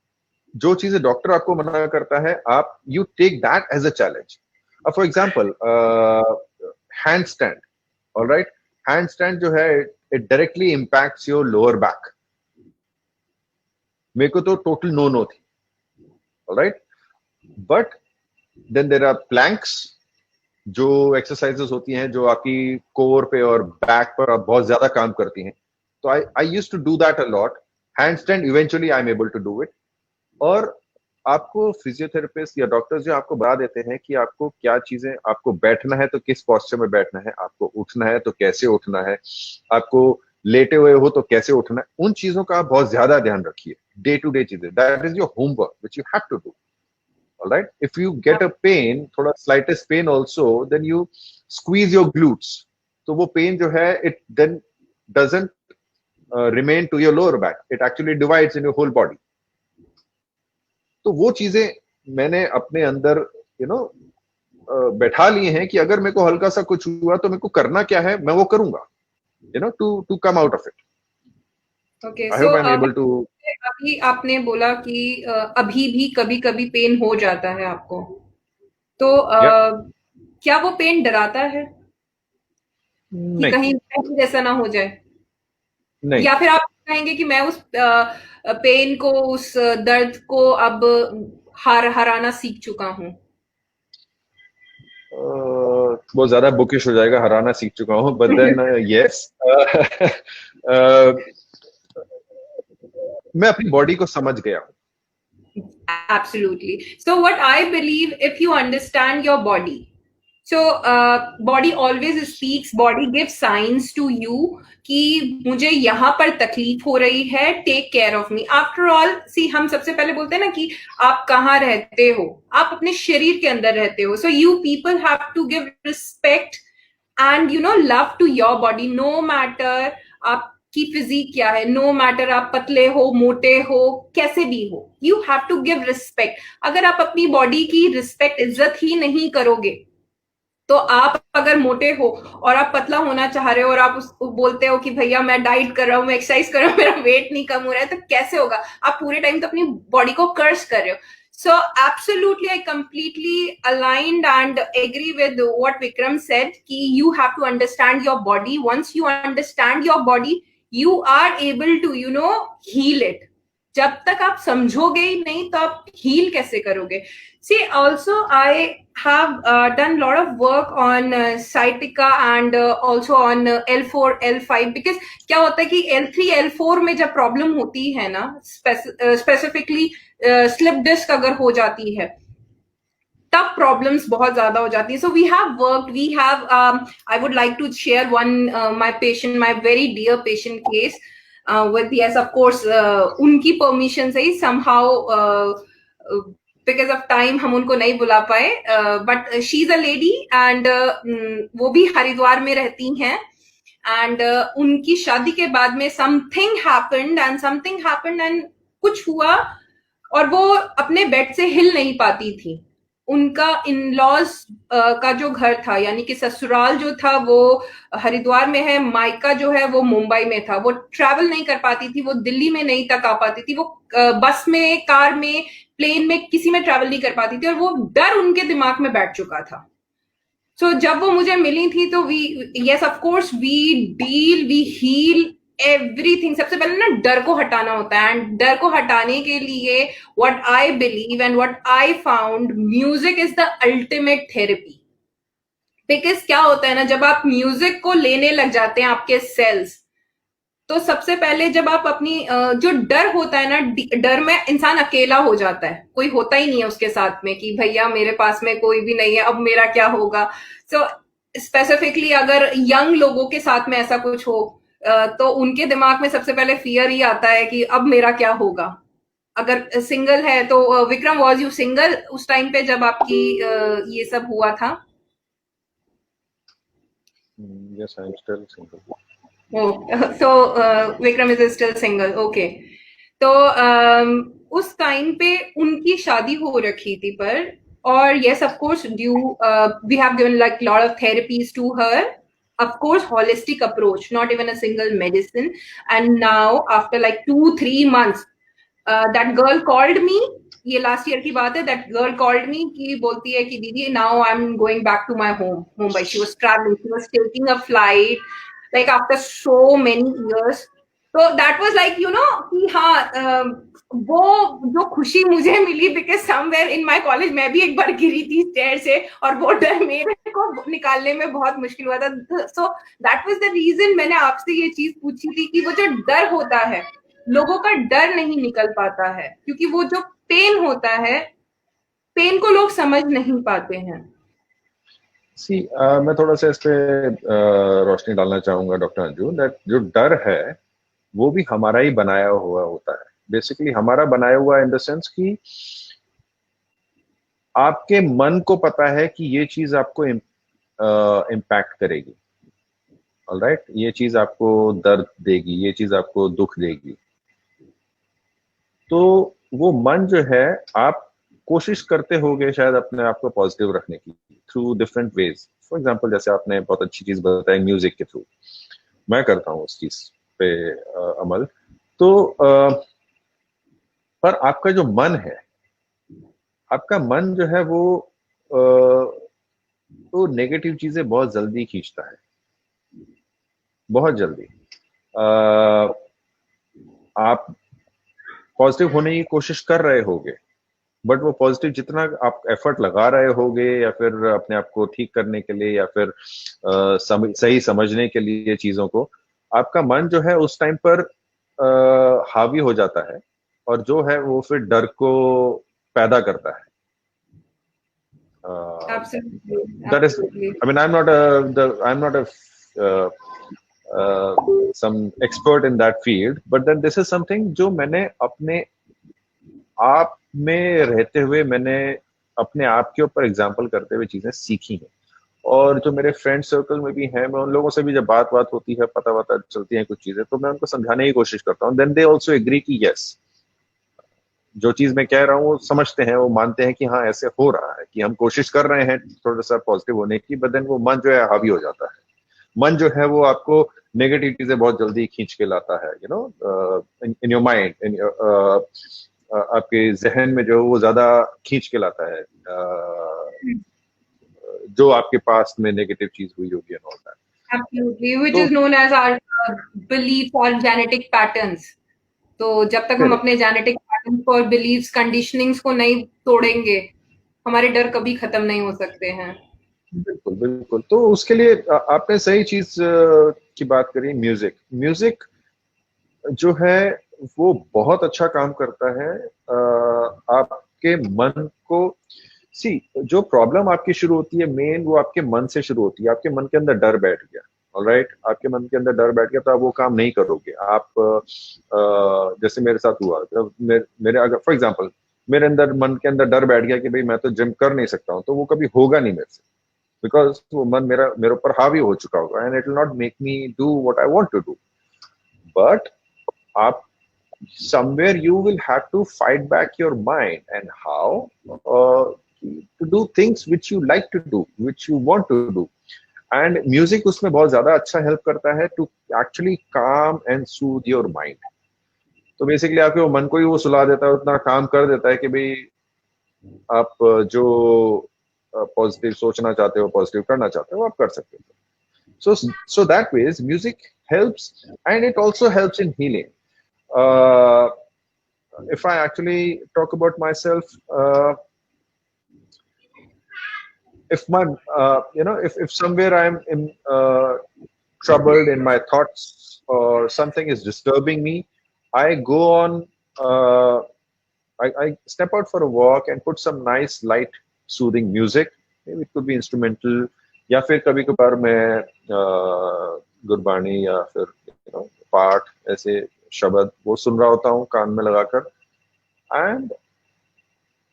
जो चीजें डॉक्टर आपको मना करता है, आप you take that as a challenge. For example handstand. Alright, handstand जो है, it directly impacts your lower back. मेरे को तो टोटल नो नो थी. Alright, but then there are planks, जो एक्सरसाइजेस होती हैं जो आपकी कोर पे और बैक पर बहुत ज्यादा काम करती हैं. तो I used to do that a lot. Handstand eventually I am able to do it. और आपको फिजियोथेरेपिस्ट या डॉक्टर्स जो आपको बता देते हैं कि आपको क्या चीजें, आपको बैठना है तो किस पोस्चर में बैठना है, आपको उठना है तो कैसे उठना है, आपको लेटे हुए हो तो कैसे उठना है, उन चीजों का आप बहुत ज्यादा ध्यान रखिए. डे टू डे चीजें, that is your homework which you have to do. all right? If you get a pain, थोड़ा slightest pain also, then you squeeze your glutes. तो वो pain जो है, it then doesn't remain to your lower back. It actually divides in your whole body. तो वो चीजें मैंने अपने अंदर बैठा लिए हैं कि अगर मेरे को हल्का सा कुछ हुआ तो मेरे को करना क्या है, मैं वो करूंगा, to come out of it. Okay, I so hope I'm able to. अभी आपने बोला कि अभी भी कभी कभी पेन हो जाता है आपको, तो क्या वो पेन डराता है कि नहीं, कहीं जैसा ना हो जाए? नहीं, या फिर आप कहेंगे कि मैं उस पेन को, उस दर्द को अब हराना सीख चुका हूँ? बहुत ज्यादा बुकिश हो जाएगा, हराना सीख चुका हूँ, बट देन यस, मैं अपनी बॉडी को समझ गया हूँ. Absolutely. So what I believe, if you understand your body, so body always speaks, body gives signs to you कि मुझे यहाँ पर तकलीफ हो रही है, take care of me. After all see, हम सबसे पहले बोलते हैं ना कि आप कहाँ रहते हो, आप अपने शरीर के अंदर रहते हो. So you people have to give respect and love to your body, no matter आपकी फिजिक क्या है, नो मैटर आप पतले हो, मोटे हो, कैसे भी हो, you have to give respect. अगर आप अपनी बॉडी की रिस्पेक्ट, इज्जत ही नहीं करोगे, तो आप अगर मोटे हो और आप पतला होना चाह रहे हो और आप उसको बोलते हो कि भैया मैं डाइट कर रहा हूँ, मैं एक्सरसाइज कर रहा हूँ, मेरा वेट नहीं कम हो रहा है, तो कैसे होगा? आप पूरे टाइम तो अपनी बॉडी को कर्स कर रहे हो. So absolutely, I completely aligned and agree with what Vikram said, कि you have to understand your body. Once you understand your body, you are able to, heal it. जब तक आप समझोगे ही नहीं तो आप हील कैसे करोगे? See, also I have done a lot of work on sciatica and also on L4, L5, because क्या होता है कि L3, L4 में जब प्रॉब्लम होती है ना, स्पेसिफिकली स्लिप डिस्क अगर हो जाती है, तब प्रॉब्लम्स बहुत ज्यादा हो जाती है. So we have worked, we have, I would like to share one my patient, my very dear patient case with, yes, of course, उनकी परमिशन से ही somehow because of time हम उनको नहीं बुला पाए, but she is a lady and वो भी हरिद्वार में रहती हैं, and उनकी शादी के बाद में something happened and कुछ हुआ और वो अपने बेड से हिल नहीं पाती थी. उनका इन लॉज का जो घर था, यानी कि ससुराल जो था वो हरिद्वार में है, मायका जो है वो मुंबई में था. वो ट्रैवल नहीं कर पाती थी, वो दिल्ली में नहीं तक आ पाती थी, वो बस में, कार में, प्लेन में, किसी में ट्रैवल नहीं कर पाती थी, और वो डर उनके दिमाग में बैठ चुका था. सो जब वो मुझे मिली थी तो yes of course we heal everything. सबसे पहले ना डर को हटाना होता है, एंड डर को हटाने के लिए what I believe and what I found, music is the ultimate therapy. Because क्या होता है ना, जब आप म्यूजिक को लेने लग जाते हैं आपके सेल्स, तो सबसे पहले जब आप अपनी जो डर होता है ना, डर में इंसान अकेला हो जाता है, कोई होता ही नहीं है उसके साथ में कि भैया मेरे पास में कोई भी नहीं है, अब मेरा क्या होगा. सो स्पेसिफिकली अगर यंग लोगों के साथ में ऐसा कुछ हो, तो उनके दिमाग में सबसे पहले फियर ही आता है कि अब मेरा क्या होगा. अगर सिंगल है तो विक्रम, वाज यू सिंगल उस टाइम पे जब आपकी ये सब हुआ था? Yes, I am still single. Oh, so Vikram is still single. Okay. तो उस टाइम पे उनकी शादी हो रखी थी पर, और yes, of course, we have given like a lot of therapies to her. Of course, holistic approach, not even a single medicine. And now, after like 2-3 months, that girl called me. ये last year की बात है. That girl called me कि बोलती है कि दीदी, now I'm going back to my home, Mumbai. She was traveling. She was taking a flight, like after so many years. So that was like, कि हाँ, वो जो खुशी मुझे मिली, because somewhere in my college मैं भी एक बार गिरी थी स्टेयर से, और वो डर मेरे को निकालने में बहुत मुश्किल हुआ था. So that was the reason मैंने आपसे ये चीज पूछी थी कि वो जो डर होता है, लोगों का डर नहीं निकल पाता है, क्योंकि वो जो पेन होता है, पेन को लोग समझ नहीं पाते हैं. मैं थोड़ा सा इस पे रोशनी डालना चाहूंगा डॉक्टर अंजू, दैट जो डर है वो भी हमारा ही बनाया हुआ होता है. बेसिकली हमारा बनाया हुआ इन द सेंस कि आपके मन को पता है कि ये चीज आपको इम्पैक्ट करेगी, ऑलराइट, ये चीज आपको दर्द देगी, ये चीज आपको दुख देगी, तो वो मन जो है, आप कोशिश करते होगे शायद अपने आप को पॉजिटिव रखने की through different ways. For example, जैसे आपने बहुत अच्छी चीज बताई म्यूजिक के थ्रू, मैं करता हूँ उस चीज पे अमल। तो पर आपका जो मन है, आपका मन जो है वो नेगेटिव चीजें बहुत जल्दी खींचता है, बहुत जल्दी। आप पॉजिटिव होने की कोशिश कर रहे होगे, बट वो पॉजिटिव जितना आप एफर्ट लगा रहे होगे, या फिर अपने आप को ठीक करने के लिए, या फिर सही समझने के लिए चीजों को, आपका मन जो है उस टाइम पर हावी हो जाता है, और जो है वो फिर डर को पैदा करता है। Absolutely, That is, absolutely. I mean, I'm not a some expert in that field, but then this is something जो मैंने अपने आप में रहते हुए, मैंने अपने आप के ऊपर एग्जाम्पल करते हुए चीजें सीखी हैं। और जो मेरे फ्रेंड सर्कल में भी हैं, मैं उन लोगों से भी जब बात होती है, पता चलती है कुछ चीजें, तो मैं उनको समझाने की कोशिश करता हूँ। देन दे ऑल्सो एग्री कि यस, जो चीज मैं कह रहा हूँ वो समझते हैं, वो मानते हैं कि हाँ ऐसे हो रहा है, कि हम कोशिश कर रहे हैं थोड़ा सा पॉजिटिव होने की, बट देन वो मन जो है हावी हो जाता है। मन जो है वो आपको नेगेटिव चीजें बहुत जल्दी खींच के लाता है, you know, in your mind, in आपके जहन में जो वो ज्यादा खींच के लाता है, जो आपके पास में नेगेटिव चीज हुई होगी and all that. Absolutely, which is known as our belief or genetic patterns. तो जब तक हम अपने जेनेटिक पैटर्न्स को और बिलीव्स कंडीशनिंग्स को नहीं तोड़ेंगे, हमारे डर कभी खत्म नहीं हो सकते हैं। बिल्कुल बिल्कुल। तो उसके लिए आपने सही चीज की बात करी, म्यूजिक। म्यूजिक जो है वो बहुत अच्छा काम करता है आपके मन को। सी, जो प्रॉब्लम आपकी शुरू होती है मेन, वो आपके मन से शुरू होती है। आपके मन के अंदर डर बैठ गया, ऑलराइट, आपके मन के अंदर डर बैठ गया, तो आप वो काम नहीं करोगे। आप जैसे मेरे साथ हुआ, मेरे अगर फॉर एग्जांपल मेरे अंदर मन के अंदर डर बैठ गया कि भाई मैं तो जिम कर नहीं सकता हूँ, तो वो कभी होगा नहीं मेरे से, बिकॉज वो मन मेरे ऊपर हावी हो चुका होगा, and it will not make me do what I want to do. But आप somewhere you will have to fight back your mind, and how to do things which you like to do, which you want to do, and music उसमें बहुत ज्यादा अच्छा help करता है to actually calm and soothe your mind। तो basically आपके वो मन को ही वो सुला देता है, उतना काम कर देता है कि भाई आप जो पॉजिटिव सोचना चाहते हो, पॉजिटिव करना चाहते हो, आप कर सकते हो। so that ways music helps, and it also helps in healing। if I actually talk about myself, if my if somewhere I'm in troubled in my thoughts, or something is disturbing me, I go on, I step out for a walk and put some nice light soothing music। Maybe it could be instrumental, या फिर कभी कभार मैं गुरबानी या फिर पाठ, ऐसे शब्द वो सुन रहा होता हूँ कान में लगाकर। एंड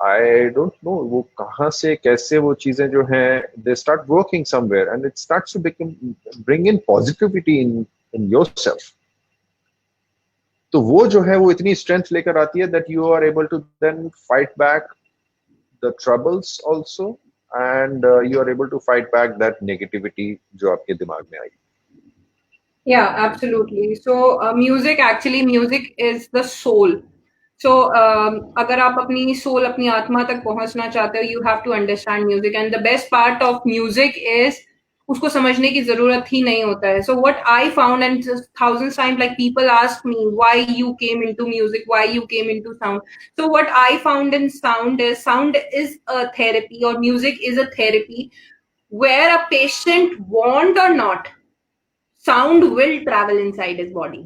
आई डोंट नो वो कहाँ से कैसे वो चीजें जो हैं, they start working somewhere, and it starts to bring in positivity in yourself. तो वो जो है वो इतनी स्ट्रेंथ लेकर आती है that you are able to then fight back the troubles also, and you are able to fight back that negativity जो आपके दिमाग में आई। Yeah, absolutely. So music is the soul. So अगर आप अपनी soul, अपनी आत्मा तक पहुंचना चाहते हो, you have to understand music, and the best part of music is उसको समझने की जरूरत ही नहीं होता है। So what I found, and thousands times like people ask me why you came into music, why you came into sound. So what I found in sound is a therapy, or music is a therapy where a patient want or not, sound will travel inside his body।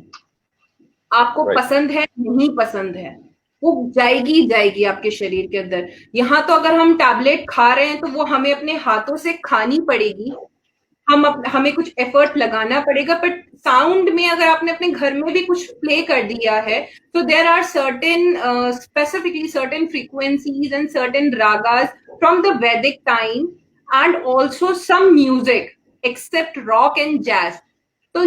आपको Right. पसंद है नहीं पसंद है, वो जाएगी आपके शरीर के अंदर। यहाँ तो अगर हम टैबलेट खा रहे हैं तो वो हमें अपने हाथों से खानी पड़ेगी, हमें कुछ एफर्ट लगाना पड़ेगा, बट साउंड में अगर आपने अपने घर में भी कुछ प्ले कर दिया है, तो there are certain specifically certain frequencies and certain ragas from the Vedic time and also some music except rock and jazz. तो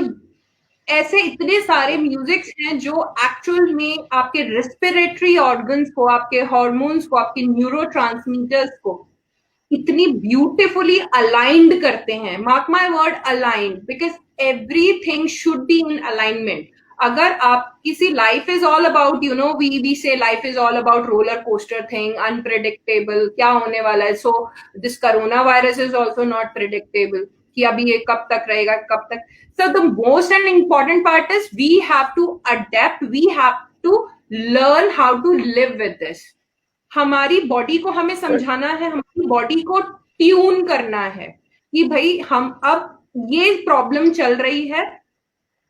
ऐसे इतने सारे म्यूजिक्स हैं जो एक्चुअल में आपके रेस्पिरेटरी ऑर्गन्स को, आपके हॉर्मोन्स को, आपके न्यूरोट्रांसमीटर्स को इतनी ब्यूटिफुली अलाइंड करते हैं। Mark my word, aligned, because everything should be in alignment. अगर आप किसी, life is all about, you know, we say life is all about roller coaster thing, unpredictable, क्या होने वाला है। So this corona virus is also not predictable कि अभी ये कब तक रहेगा, कब तक। So the most and important part is we have to adapt, we have to learn how to live with this. हमारी बॉडी को हमें समझाना है, हमारी बॉडी को ट्यून करना है कि भाई हम अब ये प्रॉब्लम चल रही है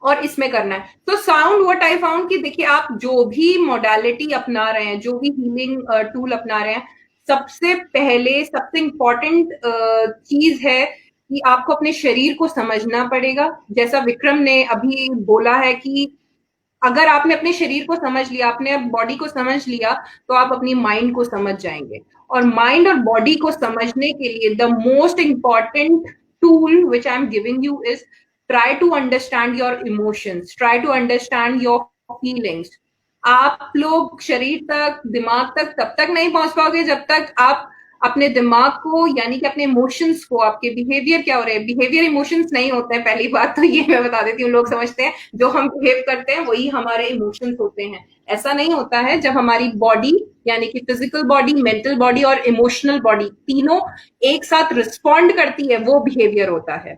और इसमें करना है। तो साउंड, व्हाट आई फाउंड कि देखिए, आप जो भी मोडालिटी अपना रहे हैं, जो भी हीलिंग टूल अपना रहे हैं, सबसे पहले सबसे इंपॉर्टेंट चीज है कि आपको अपने शरीर को समझना पड़ेगा। जैसा विक्रम ने अभी बोला है कि अगर आपने अपने शरीर को समझ लिया, आपने बॉडी को समझ लिया, तो आप अपनी माइंड को समझ जाएंगे। और माइंड और बॉडी को समझने के लिए the most important tool which I am giving you is try to understand your emotions, try to understand your feelings. आप लोग शरीर तक, दिमाग तक तब तक नहीं पहुंच पाओगे जब तक आप अपने दिमाग को, यानी कि अपने इमोशंस को, आपके बिहेवियर क्या हो रहे हैं, बिहेवियर इमोशंस नहीं होते हैं। पहली बात तो ये मैं बता देती हूँ, लोग समझते हैं जो हम बिहेव करते हैं वही हमारे इमोशंस होते हैं। ऐसा नहीं होता है। जब हमारी बॉडी, यानी कि फिजिकल बॉडी, मेंटल बॉडी और इमोशनल बॉडी तीनों एक साथ रिस्पॉन्ड करती है, वो बिहेवियर होता है।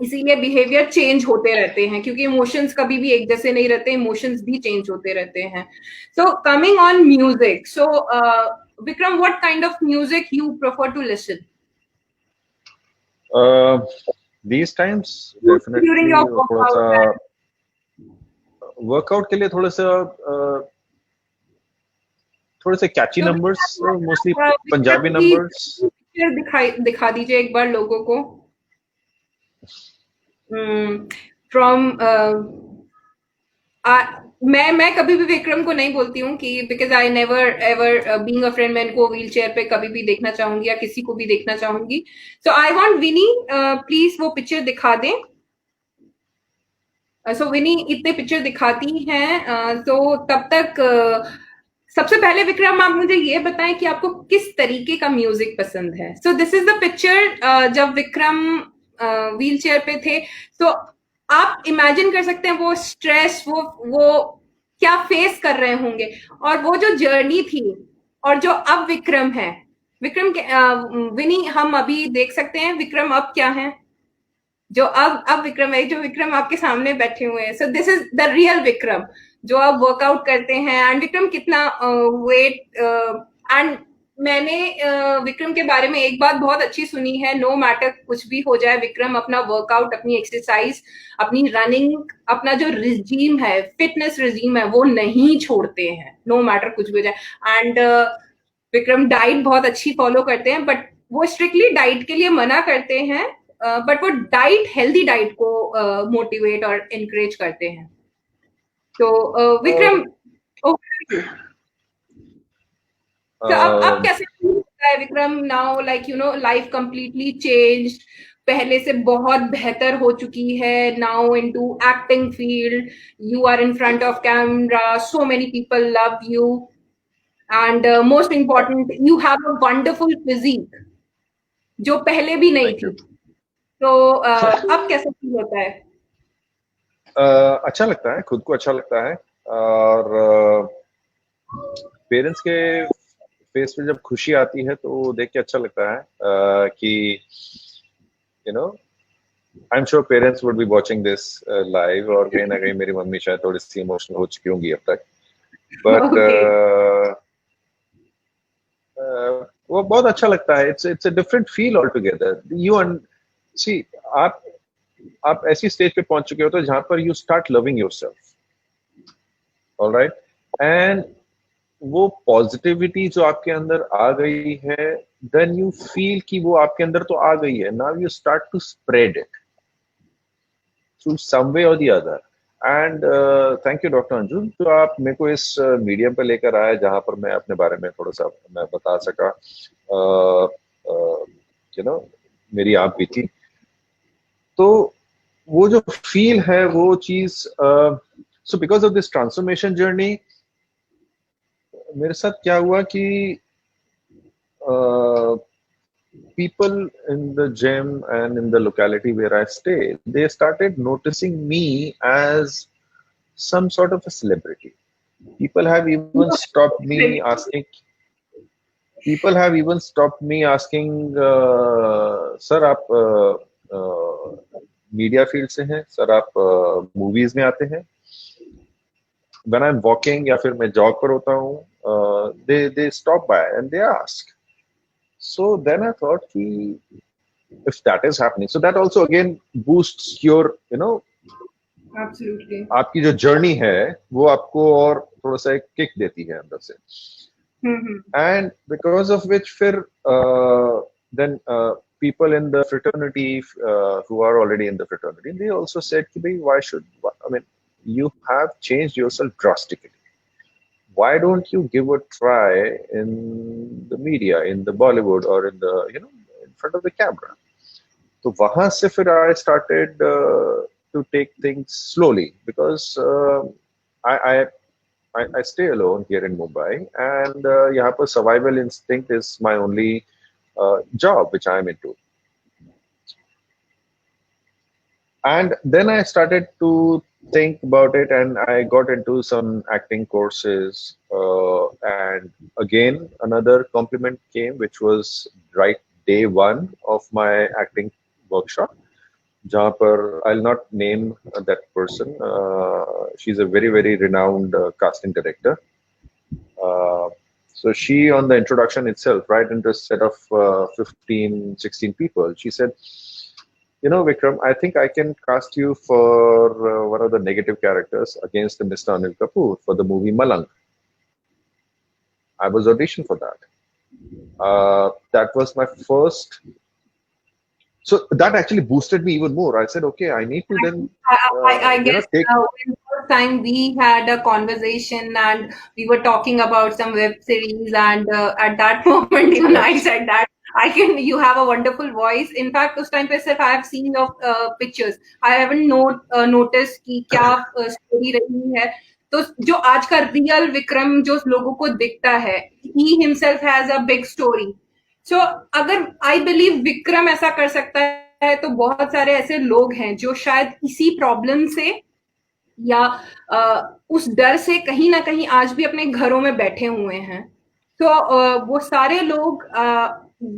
इसीलिए बिहेवियर चेंज होते रहते हैं, क्योंकि इमोशंस कभी भी एक जैसे नहीं रहते, इमोशंस भी चेंज होते रहते हैं। So coming on music, so Vikram, what kind of music you prefer to listen these times during definitely your थोड़ा सा वर्कआउट? वर्कआउट के लिए थोड़ा सा थोड़े से कैची तो नंबर्स, मोस्टली पंजाबी विक्रम की नंबर्स। पिक्चर दिखा दीजिए एक बार लोगों को। फ्रॉम मैं कभी भी विक्रम को नहीं बोलती हूँ कि, because I never ever being a friend, मैं इनको व्हील चेयर पे कभी भी देखना चाहूंगी या किसी को भी देखना चाहूंगी। सो आई वांट विनी, प्लीज वो पिक्चर दिखा दें। सो विनी इतने पिक्चर दिखाती हैं, तो तब तक सबसे पहले विक्रम, आप मुझे ये बताएं कि आपको किस तरीके का म्यूजिक पसंद है। So this is the picture जब विक्रम व्हील चेयर पे थे। तो आप इमेजिन कर सकते हैं वो स्ट्रेस, वो क्या फेस कर रहे होंगे, और वो जो जर्नी थी और जो अब विक्रम है। विक्रम के विनी, हम अभी देख सकते हैं विक्रम अब क्या है, जो अब विक्रम है, जो विक्रम आपके सामने बैठे हुए हैं। So this is the real Vikram जो अब वर्कआउट करते हैं। एंड विक्रम कितना वेट, एंड मैंने विक्रम के बारे में एक बात बहुत अच्छी सुनी है, नो मैटर कुछ भी हो जाए, विक्रम अपना वर्कआउट, अपनी एक्सरसाइज, अपनी रनिंग, अपना जो रिजीम है, फिटनेस रिजीम है, वो नहीं छोड़ते हैं, नो मैटर कुछ भी हो जाए। एंड विक्रम डाइट बहुत अच्छी फॉलो करते हैं, बट वो स्ट्रिक्टली डाइट के लिए मना करते हैं, बट वो डाइट, हेल्दी डाइट को मोटिवेट और इनकरेज करते हैं। तो विक्रम, तो अब कैसे होता है Vikram now, like you know, life completely changed, पहले से बहुत बेहतर हो चुकी है, now into acting field, you are in front of camera, so many people love you, and most important, you have a wonderful physique जो पहले भी नहीं थी। तो अब कैसा फील होता है? अच्छा लगता है, खुद को अच्छा लगता है। और पेरेंट्स के फेस में जब खुशी आती है तो देख के अच्छा लगता है कि you know, I am sure parents would be watching this live, और कहीं ना कहीं मेरी मम्मी शायद थोड़ी सी इमोशनल हो चुकी होंगी अब तक, बट वो बहुत अच्छा लगता है। It's a different feel all together. You see, आप ऐसी स्टेज पे पहुंच चुके हो तो जहां पर you start loving yourself, alright, and वो पॉजिटिविटी जो आपके अंदर आ गई है, देन यू फील कि वो आपके अंदर तो आ गई है, now you start to spread it through some way और the other. And thank you doctor Anju, तो आप मेरे को इस मीडियम पे लेकर आए जहां पर मैं अपने बारे में थोड़ा सा मैं बता सका. यू नो, मेरी आप भी थी, तो वो जो फील है वो चीज, so because of this transformation journey मेरे साथ क्या हुआ कि people in the gym and in the locality where I stay, they started noticing me as some sort of a celebrity. People have even stopped me asking. People have even stopped me asking, sir, आप media field से हैं, sir आप movies में आते हैं. When I'm walking या फिर मैं जॉग पर होता हूँ, they stop by and they ask. So then I thought, if that is happening, so that also again boosts your, you know, Absolutely. आपकी जो जर्नी है वो आपको और थोड़ा सा एक किक देती है अंदर से. And because of which फिर then people in the fraternity who are already in the fraternity, they also said कि भाई why should, I mean, you have changed yourself drastically. Why don't you give a try in the media, in the Bollywood, or in the, you know, in front of the camera? So wahan se fir I started to take things slowly, because I stay alone here in Mumbai, and yahan par survival instinct is my only job which I am into. And then I started to think about it, and I got into some acting courses, and again another compliment came, which was right day one of my acting workshop, jahan par I'll not name that person. She's a very, very renowned casting director. So she, on the introduction itself, right into a set of 15-16 people, she said, you know, Vikram, I think I can cast you for one of the negative characters against Mr. Anil Kapoor for the movie Malang. I was auditioned for that. That was my first. So that actually boosted me even more. I said, okay, I need to then. I guess when the first time we had a conversation and we were talking about some web series, and at that moment even I said that you have a wonderful voice. In fact, उस time पे सिर्फ I have seen your pictures. I haven't noticed कि क्या story रही है. तो जो आज का real विक्रम जो लोगों को दिखता है, he himself has a big story. So अगर I believe विक्रम ऐसा कर सकता है, तो बहुत सारे ऐसे लोग हैं जो शायद इसी प्रॉब्लम से या उस डर से कहीं ना कहीं आज भी अपने घरों में बैठे हुए हैं. तो वो सारे लोग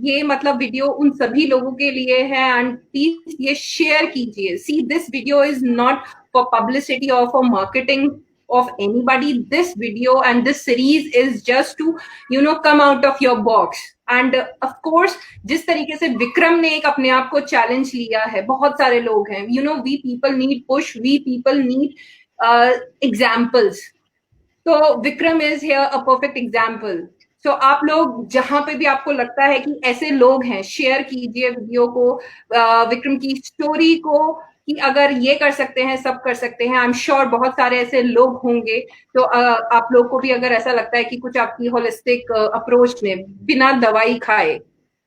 ये मतलब वीडियो उन सभी लोगों के लिए है, एंड प्लीज ये शेयर कीजिए. See, this video is not for publicity और for marketing of anybody. This video and this series is just to, you know, come out of your box. And of course, जिस तरीके से विक्रम ने एक अपने आप को चैलेंज लिया है, बहुत सारे लोग हैं, you know, we people need push, we people need examples. So Vikram is here a perfect example. So आप लोग जहां पे भी आपको लगता है कि ऐसे लोग हैं, शेयर कीजिए वीडियो को, विक्रम की स्टोरी को, कि अगर ये कर सकते हैं सब कर सकते हैं. आई एम श्योर बहुत सारे ऐसे लोग होंगे. तो आप लोग को भी अगर ऐसा लगता है कि कुछ आपकी होलिस्टिक अप्रोच में बिना दवाई खाए,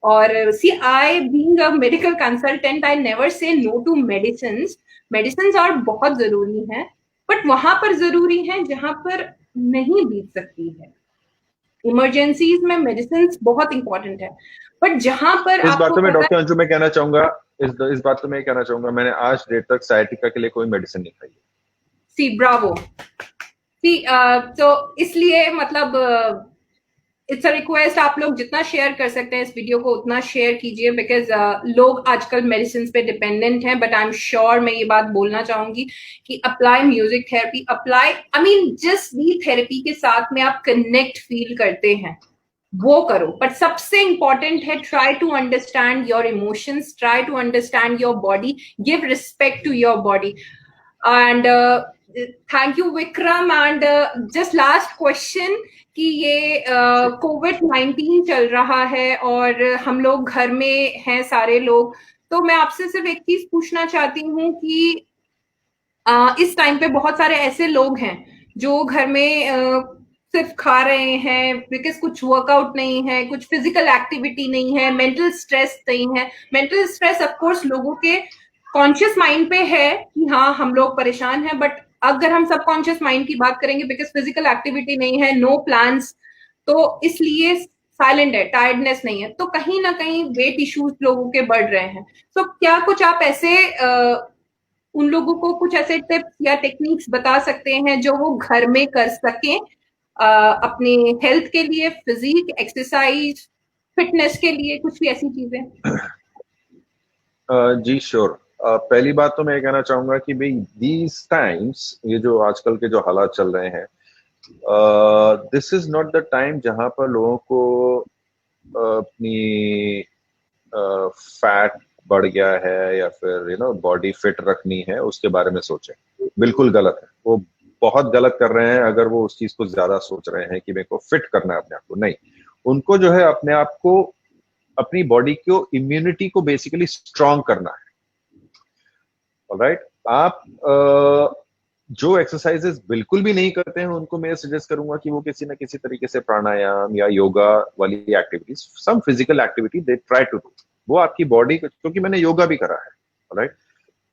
और see, I being a medical consultant, I never say no to medicines. Medicines और बहुत जरूरी हैं, बट वहां पर जरूरी है जहां पर नहीं बीत सकती है. इमरजेंसीज में मेडिसिन बहुत इंपॉर्टेंट है, बट जहां पर इस बात में डॉक्टर अंजू मैं कहना चाहूंगा, इस बात में कहना चाहूंगा, मैंने आज देर तक साइटिका के लिए कोई मेडिसिन नहीं खाई. सी, ब्रावो. सी, तो इसलिए मतलब इट्स अ रिक्वेस्ट, आप लोग जितना शेयर कर सकते हैं इस वीडियो को उतना शेयर कीजिए, बिकॉज लोग आजकल मेडिसिन पे डिपेंडेंट हैं. बट आई एम श्योर, मैं ये बात बोलना चाहूंगी कि apply music therapy, apply, I mean जिस भी थेरेपी के साथ में आप कनेक्ट फील करते हैं वो करो. बट सबसे इंपॉर्टेंट है, try to understand your emotions, try to understand your body, give respect to your body. And thank you Vikram. And just last question, कि ये कोविड-19 चल रहा है और हम लोग घर में हैं सारे लोग, तो मैं आपसे सिर्फ एक चीज पूछना चाहती हूँ कि इस टाइम पे बहुत सारे ऐसे लोग हैं जो घर में सिर्फ खा रहे हैं बिकॉज कुछ वर्कआउट नहीं है, कुछ फिजिकल एक्टिविटी नहीं है, मेंटल स्ट्रेस नहीं है। मेंटल स्ट्रेस ऑफ कोर्स लोगों के कॉन्शियस माइंड पे है कि हाँ हम लोग परेशान हैं, बट अगर हम सबकॉन्शियस माइंड की बात करेंगे बिकॉज फिजिकल एक्टिविटी नहीं है, नो प्लान्स, तो इसलिए साइलेंट है, टायर्डनेस नहीं है, तो कहीं ना कहीं वेट इश्यूज लोगों के बढ़ रहे हैं। तो क्या कुछ आप ऐसे उन लोगों को कुछ ऐसे टिप्स या टेक्निक्स बता सकते हैं जो वो घर में कर सकें अपने हेल्थ के लिए, फिजिक, एक्सरसाइज, फिटनेस के लिए, कुछ भी ऐसी चीजें? जी श्योर। पहली बात तो मैं ये कहना चाहूंगा कि भाई दीज टाइम्स, ये जो आजकल के जो हालात चल रहे हैं, this is not the time जहां पर लोगों को अपनी फैट बढ़ गया है या फिर बॉडी फिट रखनी है उसके बारे में सोचें। बिल्कुल गलत है, वो बहुत गलत कर रहे हैं अगर वो उस चीज को ज्यादा सोच रहे हैं कि मेरे को फिट करना है अपने आप को। नहीं, उनको जो है अपने आप को, अपनी बॉडी को, इम्यूनिटी को बेसिकली स्ट्रांग करना है। ऑलराइट, आप जो एक्सरसाइजेस बिल्कुल भी नहीं करते हैं उनको मैं सजेस्ट करूंगा कि वो किसी ना किसी तरीके से प्राणायाम या योगा वाली activities, some physical activity they try to do. वो आपकी बॉडी को, क्योंकि मैंने योगा भी करा है, राइट,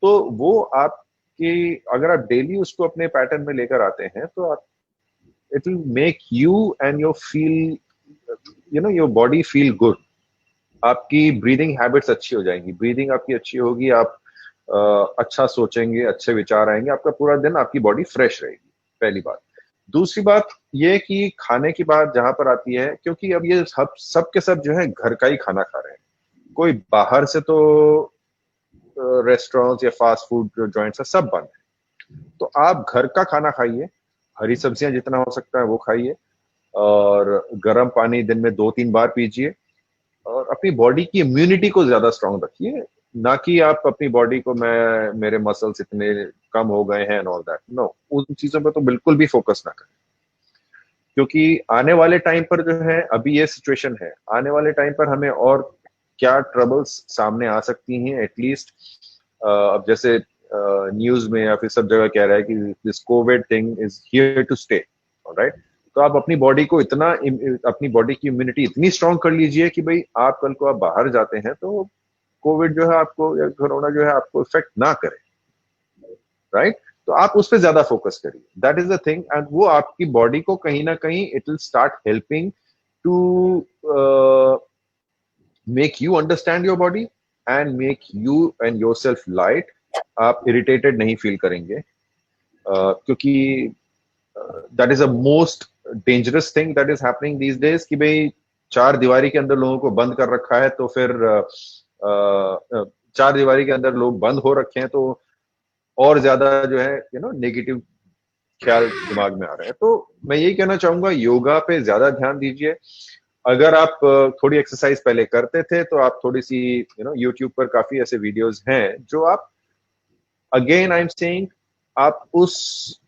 तो वो आपकी, अगर आप डेली उसको अपने पैटर्न में लेकर आते हैं तो आप, it will make you and your feel, your body feel good. आपकी ब्रीदिंग हैबिट्स अच्छी हो जाएंगी, ब्रीदिंग आपकी अच्छी होगी, आप अच्छा सोचेंगे, अच्छे विचार आएंगे, आपका पूरा दिन, आपकी बॉडी फ्रेश रहेगी। पहली बात। दूसरी बात ये कि खाने की बात जहां पर आती है, क्योंकि अब ये सब के सब जो है घर का ही खाना खा रहे हैं, कोई बाहर से तो रेस्टोरेंट्स या फास्ट फूड जो जॉइंट्स है सब बंद है। तो आप घर का खाना खाइए, हरी सब्जियां जितना हो सकता है वो खाइए, और गर्म पानी दिन में 2-3 बार पीजिए, और अपनी बॉडी की इम्यूनिटी को ज्यादा स्ट्रांग रखिए। ना कि आप अपनी बॉडी को, मेरे मसल्स इतने कम हो गए हैं एंड ऑल दैट, नो, उन चीजों पर तो बिल्कुल भी फोकस ना करें। क्योंकि आने वाले टाइम पर जो है, अभी ये सिचुएशन है, आने वाले टाइम पर हमें और क्या ट्रबल्स सामने आ सकती हैं, एटलीस्ट अब जैसे न्यूज में या फिर सब जगह कह रहा है कि this covid thing is here to stay, right. तो आप अपनी बॉडी को इतना, अपनी बॉडी की इम्यूनिटी इतनी स्ट्रांग कर लीजिए कि भाई आप कल को आप बाहर जाते हैं तो कोविड जो है आपको, या कोरोना जो है आपको इफेक्ट ना करे, राइट। तो आप उस पर ज्यादा फोकस करिए, that is the thing. And वो आपकी बॉडी को कहीं ना कहीं it will start helping to make you understand your body and make you and your self light. आप इरिटेटेड नहीं फील करेंगे, क्योंकि that is a most dangerous thing that is happening these days, कि भाई 4 दीवारी के अंदर लोगों को बंद कर रखा है, तो फिर 4 दीवारी के अंदर लोग बंद हो रखे हैं, तो और ज्यादा जो है नेगेटिव ख्याल दिमाग में आ रहे हैं। तो मैं यही कहना चाहूंगा, योगा पे ज्यादा ध्यान दीजिए। अगर आप थोड़ी एक्सरसाइज पहले करते थे तो आप थोड़ी सी, यूट्यूब पर काफी ऐसे वीडियोस हैं जो आप, अगेन आई एम सेइंग, आप उस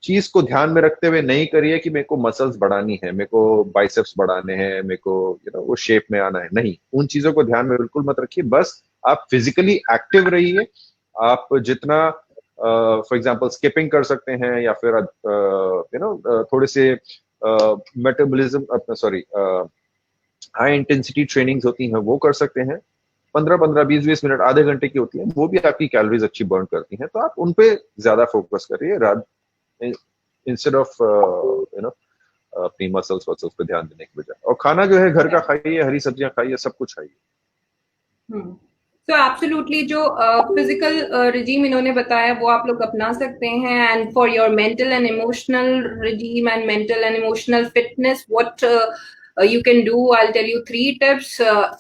चीज को ध्यान में रखते हुए नहीं करिए कि मेरे को मसल्स बढ़ानी है, मेरे को बाइसेप्स बढ़ाने हैं, मेरे को वो शेप में आना है। नहीं, उन चीजों को ध्यान में बिल्कुल मत रखिए। बस आप फिजिकली एक्टिव रहिए। आप जितना फॉर एग्जांपल स्किपिंग कर सकते हैं, या फिर थोड़े से मेटाबॉलिज्म, अपना सॉरी, हाई इंटेंसिटी ट्रेनिंग्स होती हैं वो कर सकते हैं। 15-15, 20-20 मिनट, आधे घंटे की होती है, वो भी आपकी कैलोरीज अच्छी बर्न करती हैं। तो आप उन पे ज्यादा फोकस करिए, इंस्टेड ऑफ अपनी मसल्स पे ध्यान देने की बजाय। और खाना जो है घर का खाइए, हरी सब्जियां खाइए, सब कुछ खाइए। तो एब्सोल्युटली जो फिजिकल रिजीम इन्होंने बताया वो आप लोग अपना सकते हैं, and for your mental and emotional regime and mental and emotional fitness what you can do, I'll tell you 3 tips.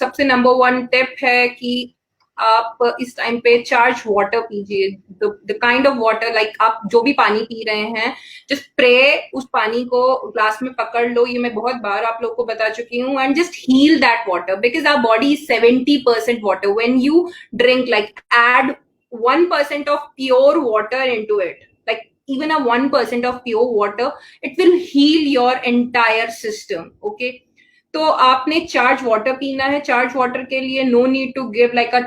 सबसे नंबर 1 टिप है कि आप इस टाइम पे चार्ज वाटर पीजिए, the kind of water, like आप जो भी पानी पी रहे हैं, जस्ट प्रे उस पानी को ग्लास में पकड़ लो, ये मैं बहुत बार आप लोग को बता चुकी हूँ, and just heal that water, because our body is 70% water. When you drink, like add 1% of pure water into it, like even a 1% of pure water, it will heal your entire system. Okay, तो आपने charge water पीना है. Charge water के लिए no need to give like a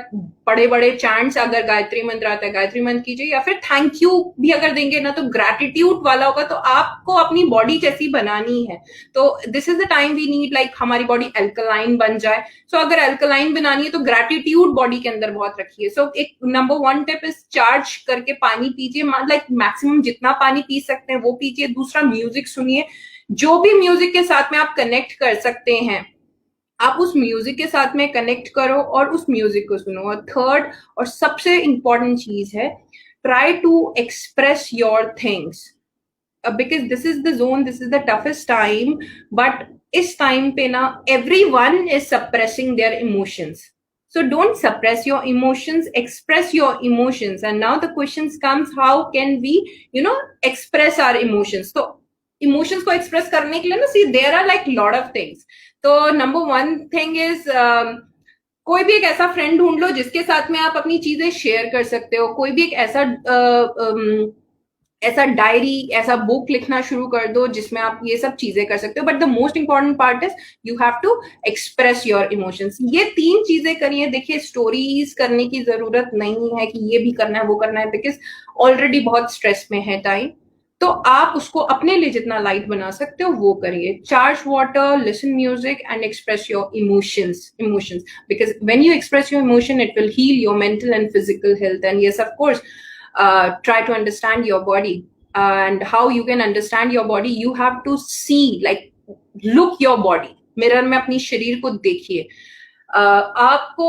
बड़े बड़े chants. अगर गायत्री मंत्र आता है गायत्री मंत्र कीजिए, या फिर थैंक यू भी अगर देंगे ना तो ग्रेटिट्यूड वाला होगा. तो आपको अपनी बॉडी जैसी बनानी है. तो this is the time we need, like हमारी बॉडी एल्कलाइन बन जाए. सो अगर एल्कलाइन बनानी है तो ग्रेटिट्यूड बॉडी के अंदर बहुत रखिए. सो एक नंबर 1 टिप इज चार्ज करके पानी पीजिए, लाइक मैक्सिमम जितना पानी पी सकते हैं वो पीजिए. दूसरा, म्यूजिक सुनिए. जो भी म्यूजिक के साथ में आप कनेक्ट कर सकते हैं, आप उस म्यूजिक के साथ में कनेक्ट करो और उस म्यूजिक को सुनो. और थर्ड और सबसे इंपॉर्टेंट चीज है, try to express your things, because this is the zone, this is the toughest time. But इस टाइम पे ना everyone is suppressing their emotions. So don't suppress your emotions, express your emotions. And now the questions comes, how can we, express our emotions? So emotions को express करने के लिए ना, see there are like lot of things. तो number 1 thing is, कोई भी एक ऐसा फ्रेंड ढूंढ लो जिसके साथ में आप अपनी चीजें शेयर कर सकते हो. कोई भी एक ऐसा डायरी, ऐसा बुक लिखना शुरू कर दो जिसमें आप ये सब चीजें कर सकते हो. But the most important part is you have to express your emotions. ये 3 चीजें करिए. देखिए, स्टोरीज करने की जरूरत नहीं है कि ये भी करना है वो करना है, बिकॉज ऑलरेडी बहुत स्ट्रेस में है टाइम. तो आप उसको अपने लिए जितना लाइट बना सकते हो वो करिए. Charge water, listen music and express your emotions, because when you express your emotion it will heal your mental and physical health. And yes, of course, try to understand your body. And how you can understand your body, you have to see, like look your body, mirror में अपनी शरीर को देखिए. आपको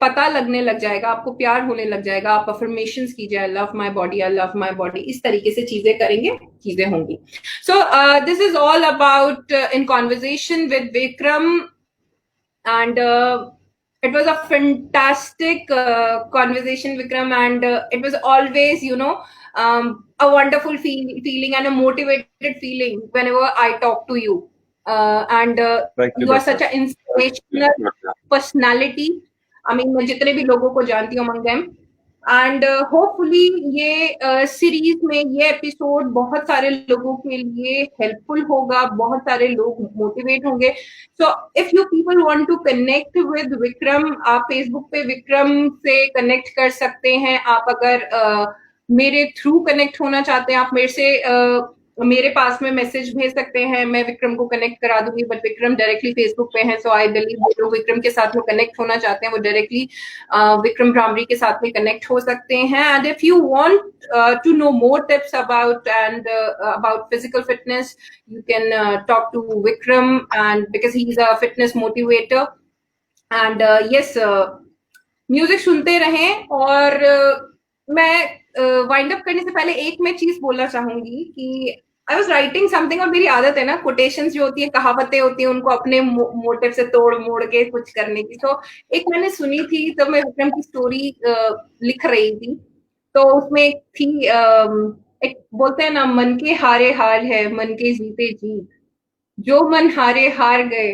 पता लगने लग जाएगा, आपको प्यार होने लग जाएगा. आप अफर्मेशंस कीजिए, I love my body, I love my body. इस तरीके से चीजें करेंगे, चीजें होंगी. So this is all about in conversation with Vikram. And it was a fantastic conversation, Vikram, and it was always, a wonderful feeling and a motivated feeling whenever I talk to you. And you are such an inspirational personality. I mean, मैं जितने भी लोगों को जानती हूँ among them. And hopefully ये series में ये एपिसोड बहुत सारे लोगों के लिए हेल्पफुल होगा, बहुत सारे लोग मोटिवेट होंगे. So if you people want to connect with Vikram, आप फेसबुक पे विक्रम से कनेक्ट कर सकते हैं. आप अगर मेरे थ्रू कनेक्ट होना चाहते हैं, आप मेरे पास में मैसेज भेज सकते हैं, मैं विक्रम को कनेक्ट करा दूंगी. बट विक्रम डायरेक्टली फेसबुक पे है, सो आई बिलीव जो विक्रम के साथ में कनेक्ट होना चाहते हैं वो डायरेक्टली विक्रम भ्रामरी के साथ में कनेक्ट हो सकते हैं. And if you want to know more tips about physical fitness, you can talk to Vikram, and because he is a fitness motivator. And yes, music सुनते रहें. और मैं वाइंड अप करने से पहले एक मैं चीज बोलना चाहूंगी कि आई वॉज राइटिंग समथिंग, और मेरी आदत है ना, कोटेशंस जो होती है, कहावतें होती है, उनको अपने मोटिव से तोड़ मोड़ के कुछ करने की. तो एक मैंने सुनी थी, तो मैं विक्रम की स्टोरी लिख रही थी, तो उसमें एक थी, एक बोलते हैं ना, मन के हारे हार है, मन के जीते जीत, जो मन हारे हार गए,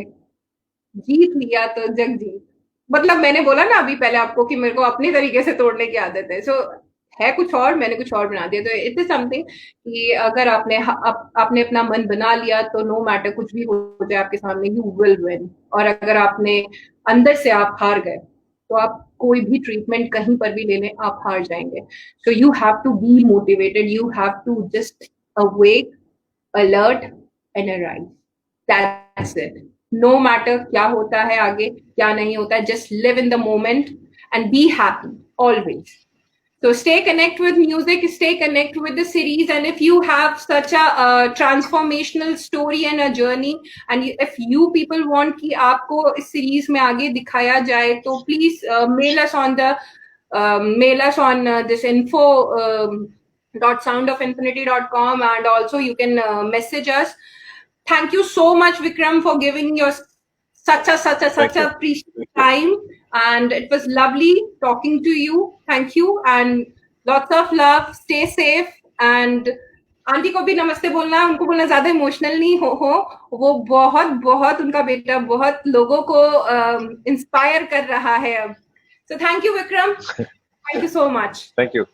जीत लिया तो जग जीत. मतलब मैंने बोला ना अभी पहले आपको कि मेरे को अपने तरीके से तोड़ने की आदत है. सो है कुछ और, मैंने कुछ और बना दिया. तो इट इज समथिंग कि अगर आपने अपना मन बना लिया तो नो मैटर कुछ भी हो जाए आपके सामने, यू विल विन. और अगर आपने अंदर से आप हार गए तो आप कोई भी ट्रीटमेंट कहीं पर भी ले लें, आप हार जाएंगे. So you have to be motivated, you have to just awake, alert and arise. That's it. No matter क्या होता है आगे, क्या नहीं होता है, just live in the moment and be happy always. So stay connect with music, stay connect with the series, and if you have such a transformational story and a journey, and if you people want कि आपको इस series में आगे दिखाया जाए, तो please mail us on this info .soundofinfinity.com, and also you can message us. Thank you so much, Vikram, for giving your such a precious time, and it was lovely talking to you. Thank you, and lots of love. Stay safe, and aunty को भी नमस्ते बोलना, उनको बोलना ज्यादा emotional नहीं हो. वो बहुत उनका बेटा बहुत लोगों को इंस्पायर कर रहा है अब. So thank you, Vikram. Thank you so much. Thank you.